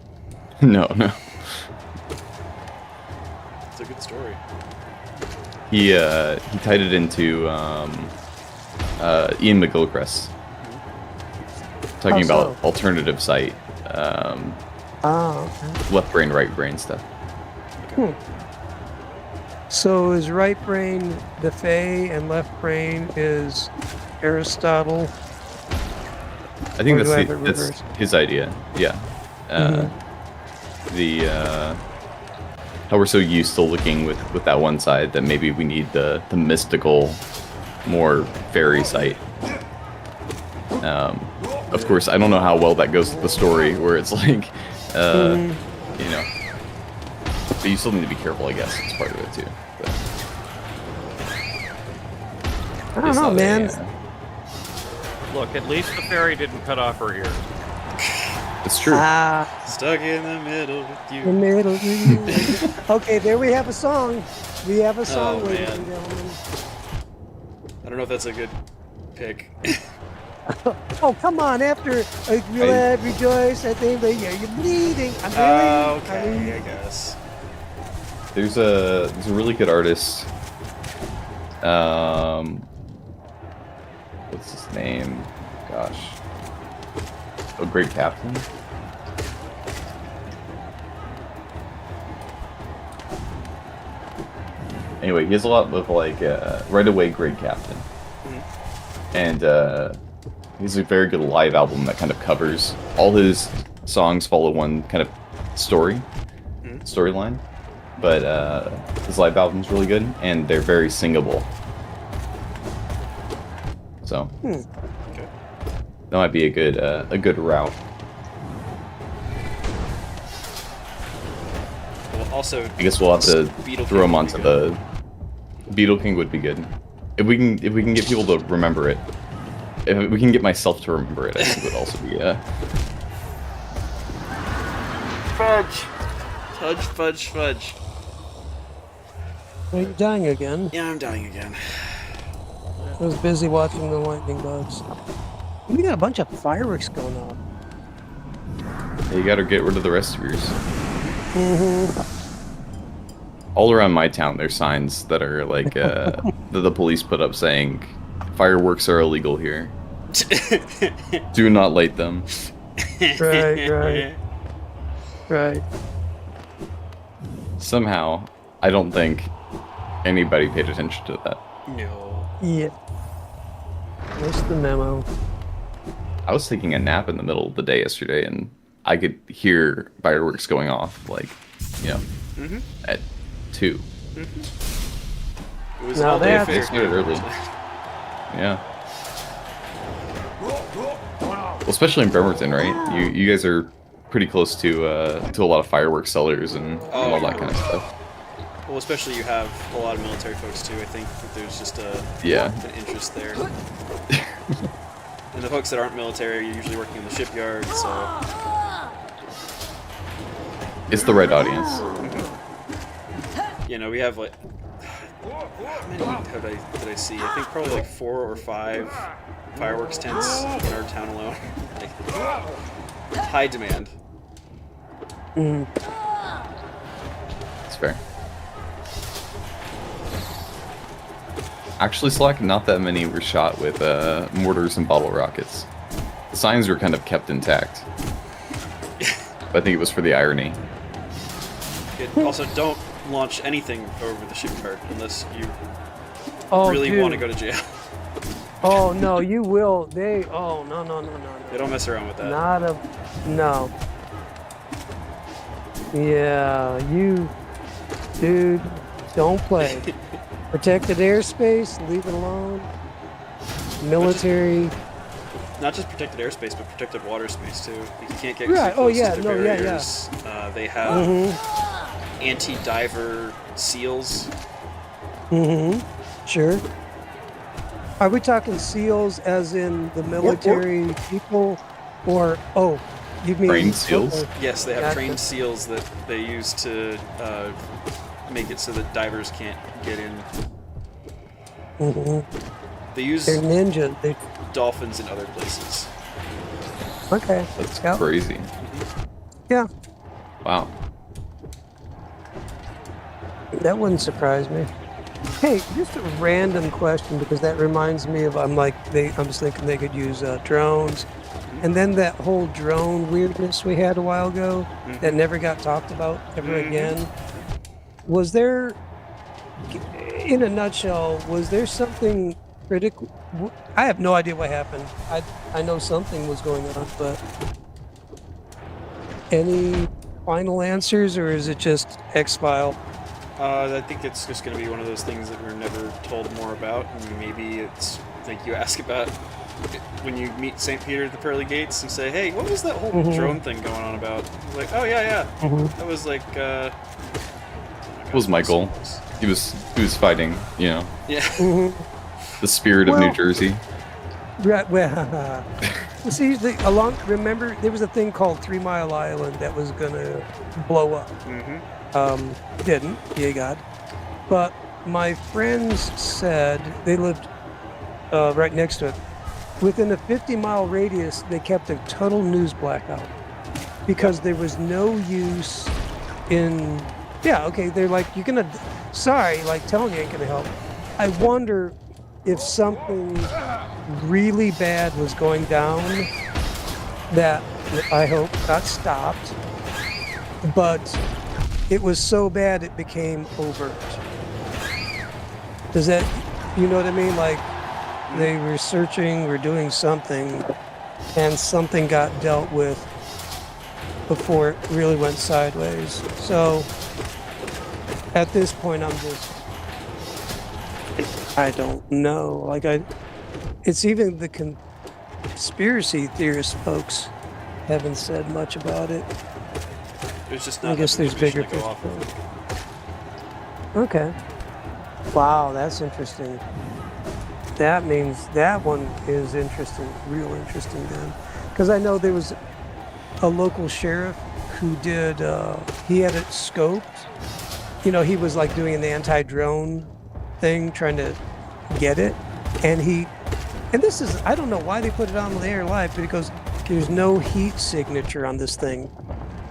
No. It's a good story. He tied it into Ian McGilchrist talking How about alternative sight, Oh. Okay. left brain, right brain stuff. So is right brain the Fae and left brain is Aristotle? I think Or do I have it that's reversed? his idea. Yeah. The how we're so used to looking with that one side that maybe we need the mystical, more fairy sight. Of course, I don't know how well that goes with the story, where it's like, you know, but you still need to be careful. I guess it's part of it too. But I don't know, man. Look, at least the fairy didn't cut off her ear. it's true. Stuck in the middle with The you. middle. Okay, there we have a song. We have a song, Oh, ladies man. and gentlemen. I don't know if that's a good pick. Oh, come on. After glad, rejoice, I think that you're bleeding. I'm really, Okay, I guess. There's a really good artist. What's his name? Gosh. Oh, Great Captain. Anyway, he has a lot of like Right Away Great Captain, and he has a very good live album that kind of covers all his songs follow one kind of storyline, but his live album's really good and they're very singable. So Okay. that might be a good route. Well, also, I guess we'll have to Beetle throw King him would onto be the Beetle King would be good. If we can get people to remember it, if we can get myself to remember it, I think it would also be Fudge. Are you dying again? Yeah, I'm dying again. I was busy watching the lightning bugs. We got a bunch of fireworks going on. you gotta get rid of the rest of yours. All around my town, there's signs that are like that the police put up saying, "Fireworks are illegal here. Do not light them." Right. Somehow, I don't think anybody paid attention to that. No. Yeah. What's the memo? I was taking a nap in the middle of the day yesterday, and I could hear fireworks going off, like, at 2. It was Now all day that's- affair. They started early. Yeah. Well, especially in Bremerton, right? You guys are pretty close to a lot of fireworks sellers and all that kind of stuff. Well, especially you have a lot of military folks too. I think that there's just Yeah. an interest there. And the folks that aren't military are usually working in the shipyard, so It's the right audience. we have like how many did I see? I think probably like 4 or 5 fireworks tents in our town alone. Like, high demand. It's fair. Actually, Slack, not that many were shot with mortars and bottle rockets. The signs were kind of kept intact. But I think it was for the irony. Also, don't launch anything over the shipyard unless you Oh, really dude. want to go to jail. Oh no, you will. Oh no. They don't mess around with that. No. Yeah, dude, don't play. Protected airspace, leave it alone. Military. Not just protected airspace, but protected water space too. You can't get Right, too close yeah, to the no, yeah, yeah. barriers. They have anti-diver seals. Sure. Are we talking SEALs as in the military people? Or, you mean... Trained SEALs? okay. Yes, they have Gotcha. trained seals that they use to make it so that divers can't get in. They use They're ninja. dolphins in other places. Okay. That's Yep. crazy. Yeah, Wow. that wouldn't surprise me. Hey, just a random question because that reminds me of I'm just thinking they could use drones, and then that whole drone weirdness we had a while ago that never got talked about ever again. Was there, in a nutshell, was there something critical? I have no idea what happened. I know something was going on, but any final answers, or is it just X-File? I think it's just going to be one of those things that we're never told more about, and maybe it's like you ask about when you meet St. Peter at the pearly gates and say, "Hey, what was that whole drone thing going on about?" Like, "Oh yeah, that was like." It was Michael. He was fighting, Yeah. the spirit of New Jersey. Right. Well, see, remember there was a thing called 3 Mile Island that was gonna blow up. Didn't, yay God. But my friends said they lived right next to it. Within a 50-mile radius, they kept a total news blackout because there was no use in. Yeah, okay. They're like, you're gonna. Sorry, like telling you ain't gonna help. I wonder if something really bad was going down that I hope got stopped, but it was so bad it became overt. Does that, you know what I mean? Like they were searching or doing something and something got dealt with before it really went sideways. So at this point, I don't know. Like it's even the conspiracy theorist folks haven't said much about it. There's just not I guess enough there's information bigger to go off of. picture. Okay. Wow, that's interesting. That means that one is interesting, real interesting then. Because I know there was a local sheriff who did, he had it scoped. You know, he was like doing an anti-drone thing, trying to get it. And this is, I don't know why they put it on the air live, but he goes, there's no heat signature on this thing.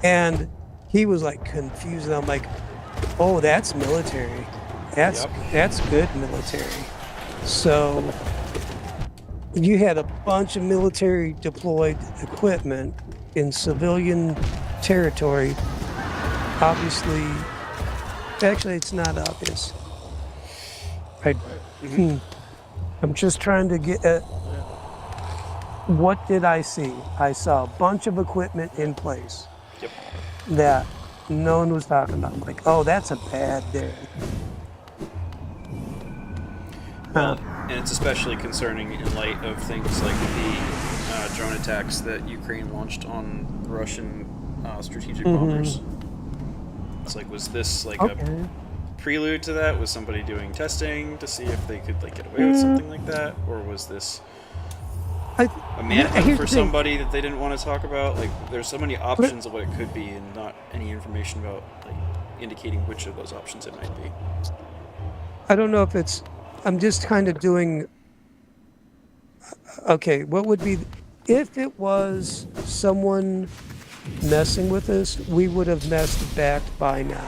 And he was like confused. And I'm like, oh, that's military. That's good military. So you had a bunch of military deployed equipment in civilian territory. Obviously, actually, it's not obvious. I'm just trying to get at what did I see? I saw a bunch of equipment in place that no one was talking about. I'm like, oh, that's a bad day. Well, and it's especially concerning in light of things like the drone attacks that Ukraine launched on Russian strategic bombers. It's like, was this like a prelude to that? Was somebody doing testing to see if they could like get away with something like that, or was this a manhunt for somebody that they didn't want to talk about? Like, there's so many options of what it could be, and not any information about like indicating which of those options it might be. I don't know if it's. I'm just kind of doing. Okay, what would be if it was someone messing with us? We would have messed back by now.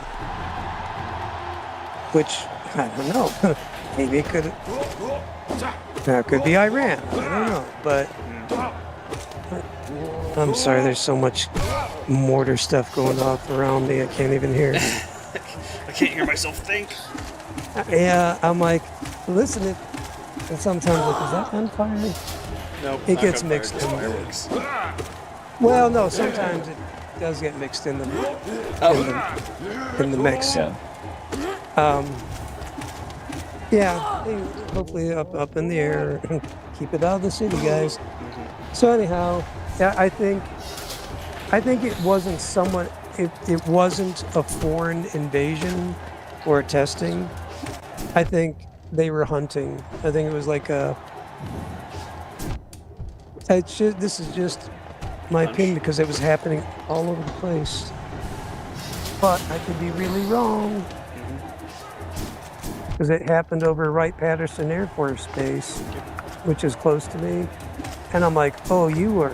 Which I don't know. Maybe it could. That could be Iran. I don't know, but I'm sorry. There's so much mortar stuff going off around me. I can't even hear. I can't hear myself think. Yeah, I'm like, listen, and sometimes like, is that gunfire? Nope. It gets mixed in. Fireworks. Well, no, sometimes does get mixed in the Oh. in the mix. Yeah. Yeah, hopefully up in the air. Keep it out of the city, guys. So anyhow, yeah, I think it wasn't it wasn't a foreign invasion or testing. I think they were hunting. I think it was like this is just my opinion because it was happening all over the place. But I could be really wrong. Because it happened over Wright-Patterson Air Force Base, which is close to me. And I'm like, oh, you are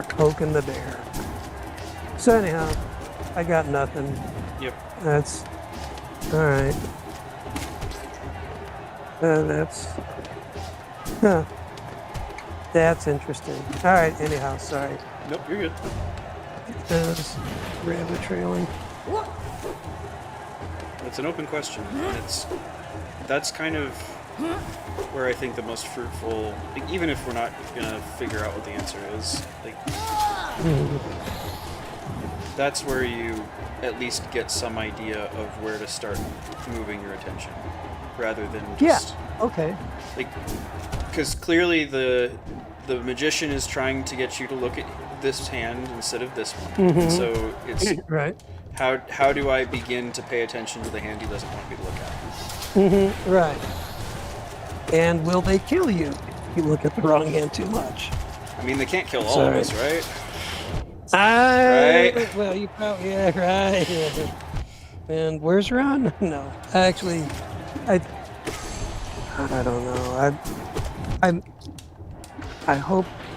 poking the bear. So anyhow, I got nothing. Yep. That's all right. That's interesting. All right. Anyhow, sorry. Nope, you're good. That's rabbit trailing. It's an open question. And that's kind of where I think the most fruitful, like, even if we're not gonna figure out what the answer is, like, that's where you at least get some idea of where to start moving your attention, rather than just Okay. like, because clearly the magician is trying to get you to look at this hand instead of this one. And so it's Right. how do I begin to pay attention to the hand he doesn't want me to look at? Right. And will they kill you if you look at the wrong hand too much? I mean, they can't kill all of us, right? Right. Well, you probably right. Yeah. And where's Ron? No, actually, I don't know.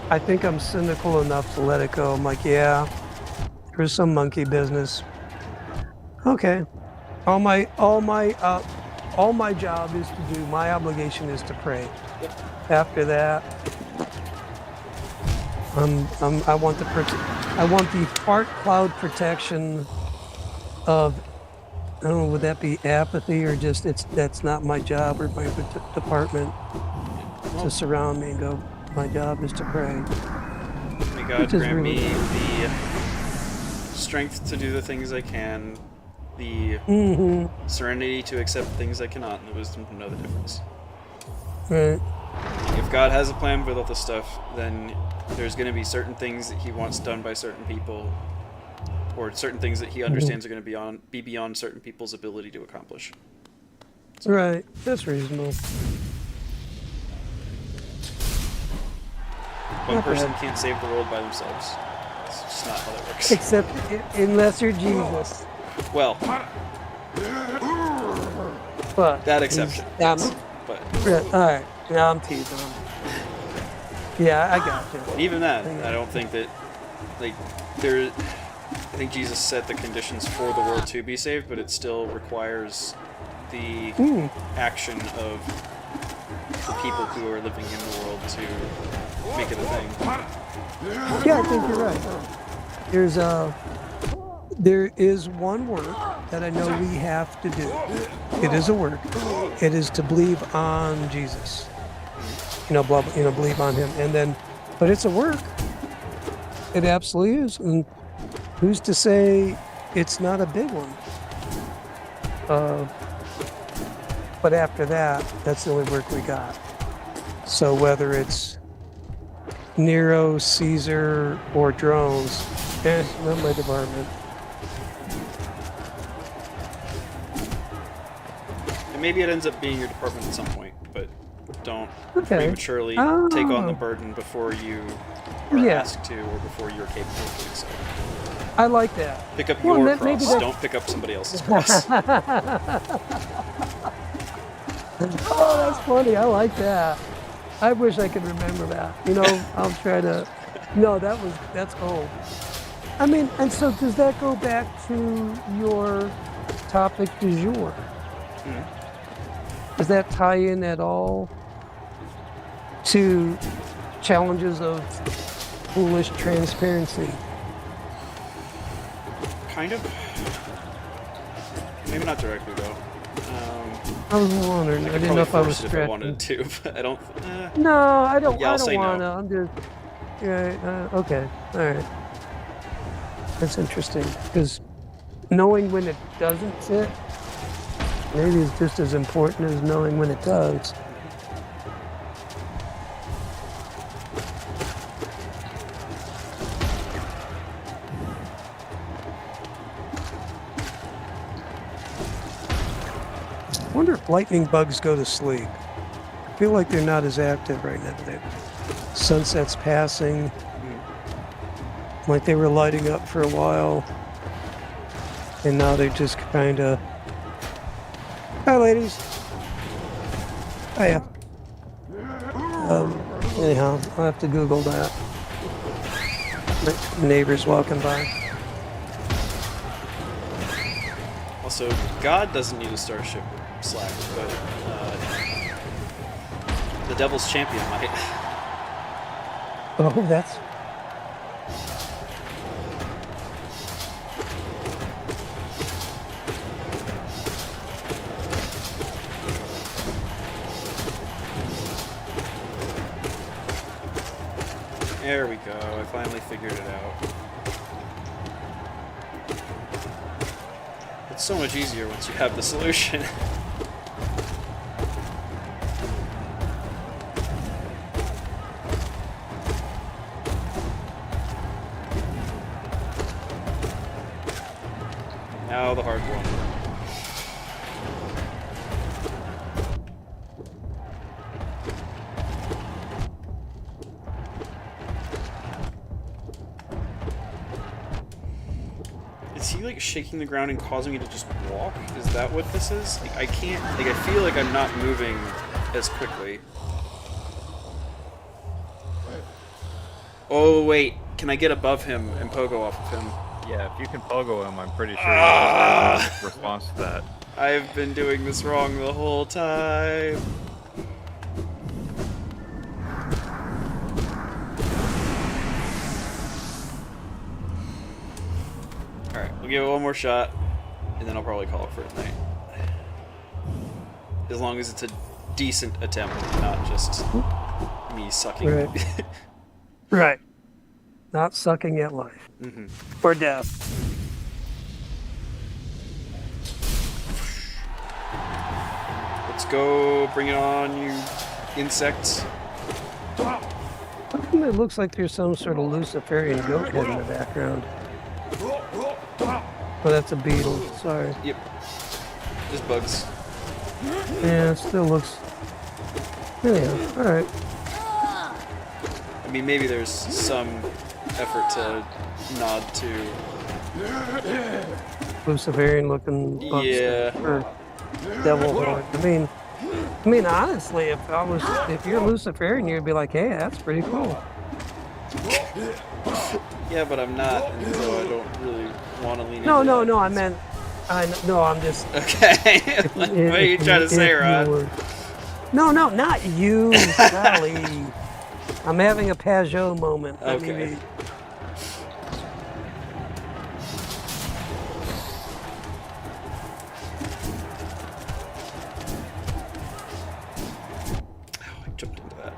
I think I'm cynical enough to let it go. I'm like, yeah, there's some monkey business. Okay, all my job is to do. My obligation is to pray. After that, I want the fart cloud protection of, I don't know, would that be apathy or just that's not my job or my department to surround me and go, my job is to pray. May God grant me the strength to do the things I can, the serenity to accept things I cannot, and the wisdom to know the difference. Right. If God has a plan with all this stuff, then there's going to be certain things that He wants done by certain people, or certain things that He understands are going to be beyond certain people's ability to accomplish. Right. That's reasonable. One person can't save the world by themselves. It's just not how that works. Except unless you're Jesus. Well, But that exception. Yeah. But All right. Now I'm teasing him. Yeah, I got you. even that, I don't think that, like, I think Jesus set the conditions for the world to be saved, but it still requires the action of the people who are living in the world to make it a thing. Yeah, I think you're right. There is one work that I know we have to do. It is a work. It is to believe on Jesus. Believe on Him, and then, but it's a work. It absolutely is. And who's to say it's not a big one? But after that, that's the only work we got. So whether it's Nero, Caesar, or drones, not my department. And maybe it ends up being your department at some point, but don't Okay. prematurely take on the burden before you are asked to, or before you're capable of doing so. I like that. Pick up Well, your maybe cross, that's- don't pick up somebody else's cross. Oh, that's funny. I like that. I wish I could remember that. I'll try to. No, that's gold. I mean, and so does that go back to your topic du jour? Does that tie in at all to challenges of foolish transparency? Kind of. Maybe not directly, though. I was wondering. I could didn't know if I probably was force it if I wanted stretching. to, but I don't. No, I don't. Yeah, I'll I don't say no. want to. I'm just. Yeah. Okay. All right. That's interesting, because knowing when it doesn't fit maybe is just as important as knowing when it does. I wonder if lightning bugs go to sleep. I feel like they're not as active right now. Sunset's passing. Like they were lighting up for a while. And now they're just kind of... Hi, ladies. Hiya. Anyhow, I'll have to Google that. My neighbor's walking by. Also, God doesn't need a starship Slack, but the Devil's Champion might. Oh, that's... There we go. I finally figured it out. It's so much easier once you have the solution. Now the hard one. Is he like shaking the ground and causing me to just walk? Is that what this is? Like, I can't, like I feel like I'm not moving as quickly. Oh wait, can I get above him and pogo off of him? Yeah, if you can pogo him, I'm pretty sure he'll have a response to that. I've been doing this wrong the whole time. Alright, we'll give it one more shot, and then I'll probably call it for a night. As long as it's a decent attempt, not just me sucking. Right. Right. Not sucking at life. Mm-hmm. Or death. Let's go, bring it on, you insects. How come it looks like there's some sort of Luciferian goat head in the background? Oh, that's a beetle. Sorry. Yep. Just bugs. Yeah, it still looks... Yeah, alright. I mean, maybe there's some effort to nod to... Luciferian looking bugs. Yeah. Or devil horn. I mean, honestly, if you're Luciferian, you'd be like, hey, that's pretty cool. Yeah, but I'm not, and so I don't really want to lean No, into no, that. no, I'm just... Okay. What are you trying to say, Rod? No, not you, Sally. I'm having a Pajot moment. Let me Okay. be- Oh, I jumped into that.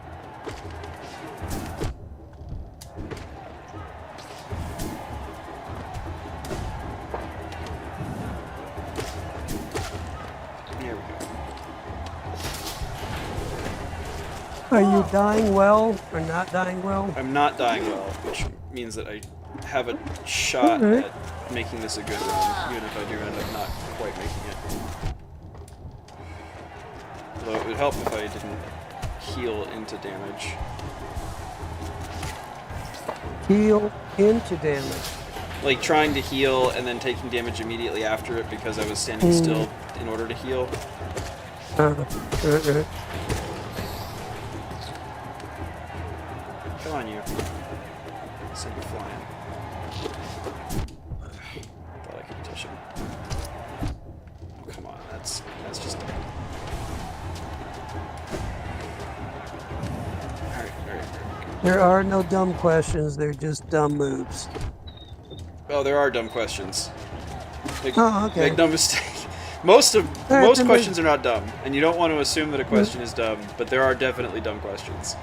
There we go. Are you dying well or not dying well? I'm not dying well, which means that I have a shot Alright. at making this a good run, even if I do end up not quite making it. Although it would help if I didn't heal into damage. Heal into damage. Like trying to heal and then taking damage immediately after it because I was standing still in order to heal. Right. Come on, you. Send you flying. Thought I could touch him. Oh, come on. That's just dumb. Alright. There are no dumb questions, they're just dumb moves. Oh, there are dumb questions. Make, Oh, okay. Make no mistake. Most then questions are not dumb, and you don't want to assume that a question is dumb, but there are definitely dumb questions.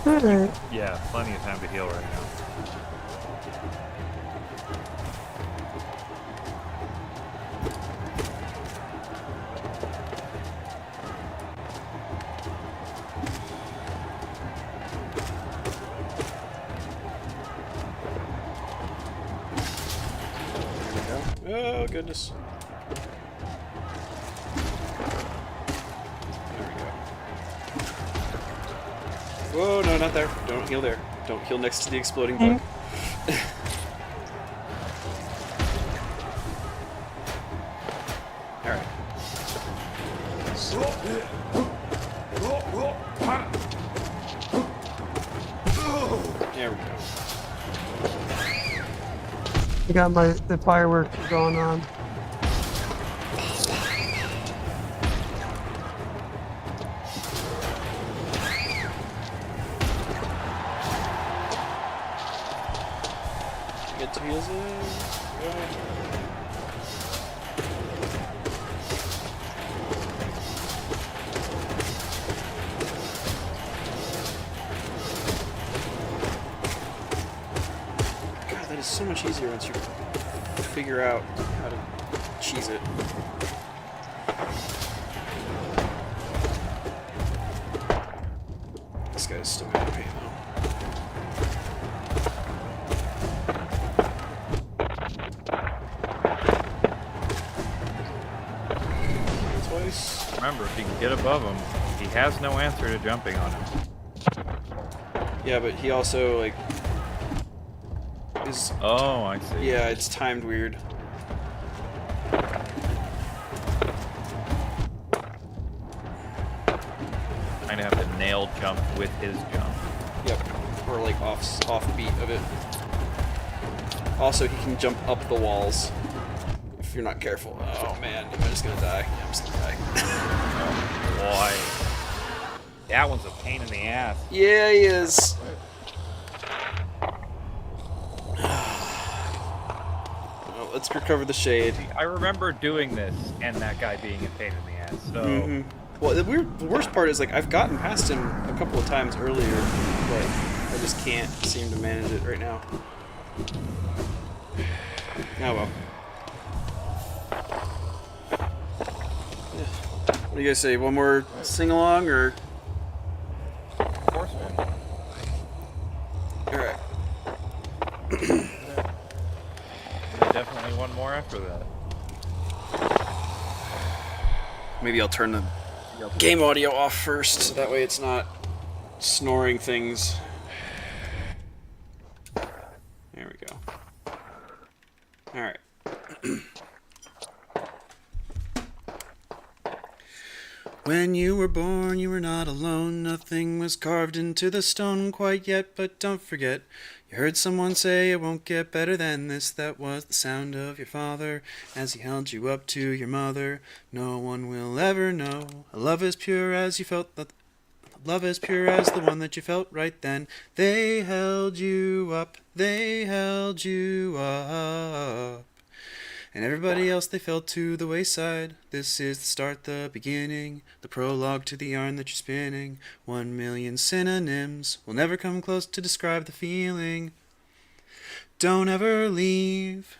Alright. Yeah, plenty of time to heal right now. goodness. There we go. Whoa, no, not there. Don't heal there. Don't heal next to the exploding bug. Alright. There we go. I got the fireworks going on. Get to heals in. God, that is so much easier once you figure out how to cheese it. This guy's still gonna pay though. Twice. Remember, if you can get above him, he has no answer to jumping on him. Yeah, but he also like is. Oh, I see. Yeah, it's timed weird. Kind of have to nail jump with his jump. Yep. Or like off beat of it. Also, he can jump up the walls if you're not careful. Oh man, am I just gonna die? Yeah, I'm just gonna die. Boy, that one's a pain in the ass. Yeah, he is. Well, let's recover the shade. I remember doing this and that guy being a pain in the ass. So Well, the worst part is like I've gotten past him a couple of times earlier, but I just can't seem to manage it right now. Oh well. What do you guys say? One more sing along or? of course, man. All right. Definitely one more after that. Maybe I'll turn the game audio off first, so that way it's not snoring things. There we go. All right. When you were born, you were not alone. Nothing was carved into the stone quite yet, but don't forget, you heard someone say it won't get better than this. That was the sound of your father as he held you up to your mother. No one will ever know. A love as pure as you felt that. Love as pure as the one that you felt right then. They held you up. They held you up. And everybody else they fell to the wayside. This is the start, the beginning, the prologue to the yarn that you're spinning. 1,000,000 synonyms will never come close to describe the feeling. Don't ever leave,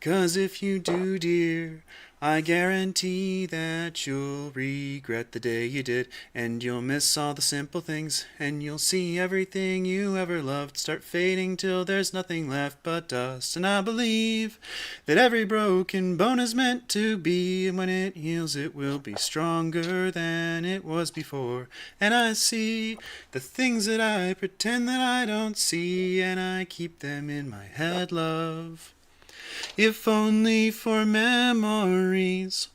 'cause if you do, dear, I guarantee that you'll regret the day you did, and you'll miss all the simple things, and you'll see everything you ever loved start fading till there's nothing left but dust. And I believe that every broken bone is meant to be, and when it heals it will be stronger than it was before. And I see the things that I pretend that I don't see, and I keep them in my head, love. If only for memories.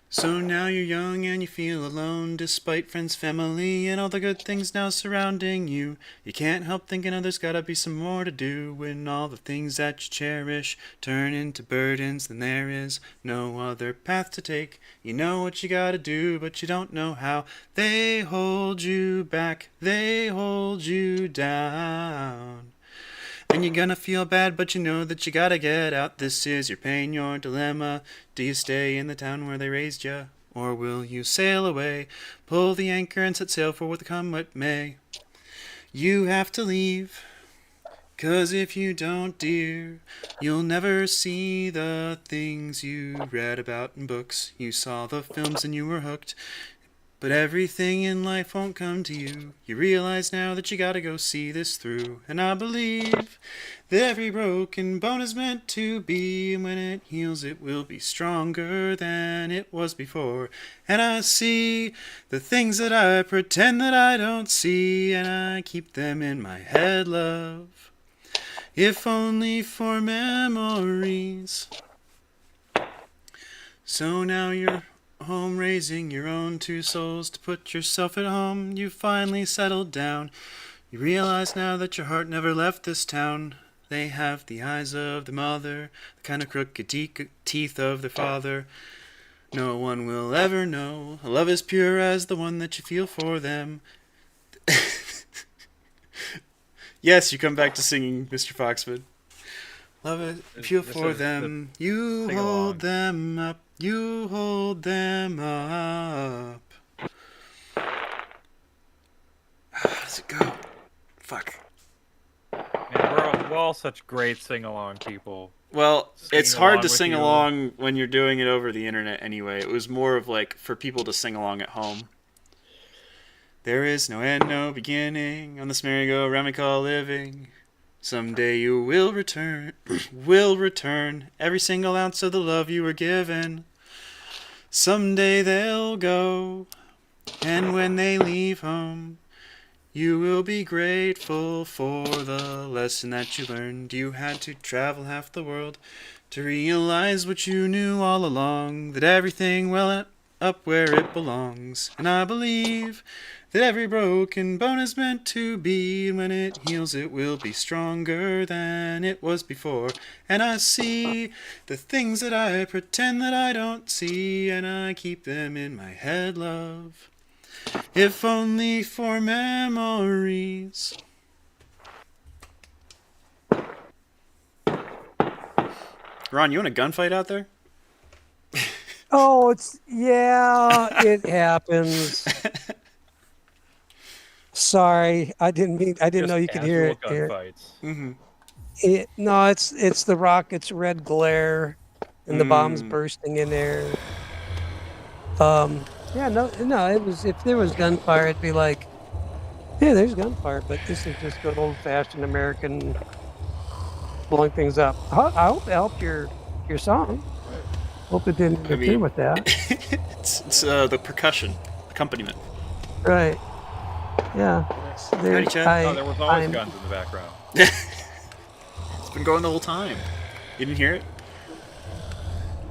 So now you're young and you feel alone, despite friends, family, and all the good things now surrounding you. You can't help thinking, oh, there's gotta be some more to do, when all the things that you cherish turn into burdens, then there is no other path to take. You know what you gotta do, but you don't know how. They hold you back, they hold you down. And you're gonna feel bad, but you know that you gotta get out. This is your pain, your dilemma. Do you stay in the town where they raised you? Or will you sail away? Pull the anchor and set sail for what come what may. You have to leave, 'cause if you don't, dear, you'll never see the things you read about in books. You saw the films and you were hooked. But everything in life won't come to you. You realize now that you gotta go see this through. And I believe that every broken bone is meant to be. And when it heals, it will be stronger than it was before. And I see the things that I pretend that I don't see. And I keep them in my head, love. If only for memories. So now you're home raising your own two souls to put yourself at home. You finally settled down. You realize now that your heart never left this town. They have the eyes of the mother, the kind of crooked teeth of their father. No one will ever know. Love is pure as the one that you feel for them. Yes, you come back to singing, Mr. Foxwood. Love is pure for them. You hold them up. You hold them up. How does it go? Fuck. Man, we're all such great sing-along people. Well, it's Singing hard along to with sing you. along when you're doing it over the internet anyway. It was more of like for people to sing along at home. There is no end, no beginning on this merry-go-round we call living. Someday you will return, every single ounce of the love you were given. Someday they'll go, and when they leave home, you will be grateful for the lesson that you learned. You had to travel half the world to realize what you knew all along, that everything well up where it belongs. And I believe that every broken bone is meant to be, and when it heals it will be stronger than it was before. And I see the things that I pretend that I don't see, and I keep them in my head, love. If only for memories. Ron, you want a gunfight out there? Oh, it happens. Sorry, I didn't know you could hear it. Casual gunfights. Mm-hmm. No, it's the rockets' red glare and the bombs bursting in there. Yeah, no, it was, if there was gunfire, it'd be like, yeah, there's gunfire, but this is just good old-fashioned American blowing things up. I hope it helped your song. Hope it didn't interfere with that. it's the percussion accompaniment. Right. Yeah. Howdy, Chad. There was always guns in the background. It's been going the whole time. You didn't hear it?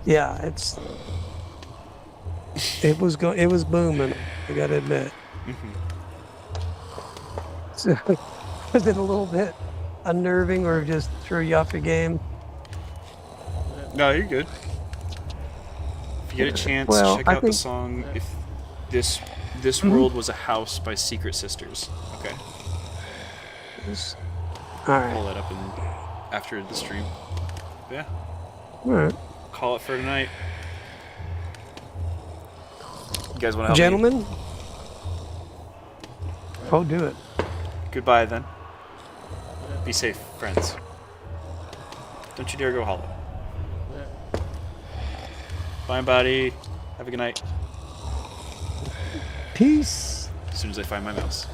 Yeah, it was booming, I gotta admit. So, was it a little bit unnerving or just threw you off your game? No, you're good. If you get a chance, check out the song "If This World Was a House" by Secret Sisters. Okay. All right. Pull that up after the stream. Yeah. All right. Call it for tonight. You guys want to help Gentlemen? me? Oh, do it. Goodbye, then. Be safe, friends. Don't you dare go hollow. Bye, buddy. Have a good night. Peace. As soon as I find my mouse.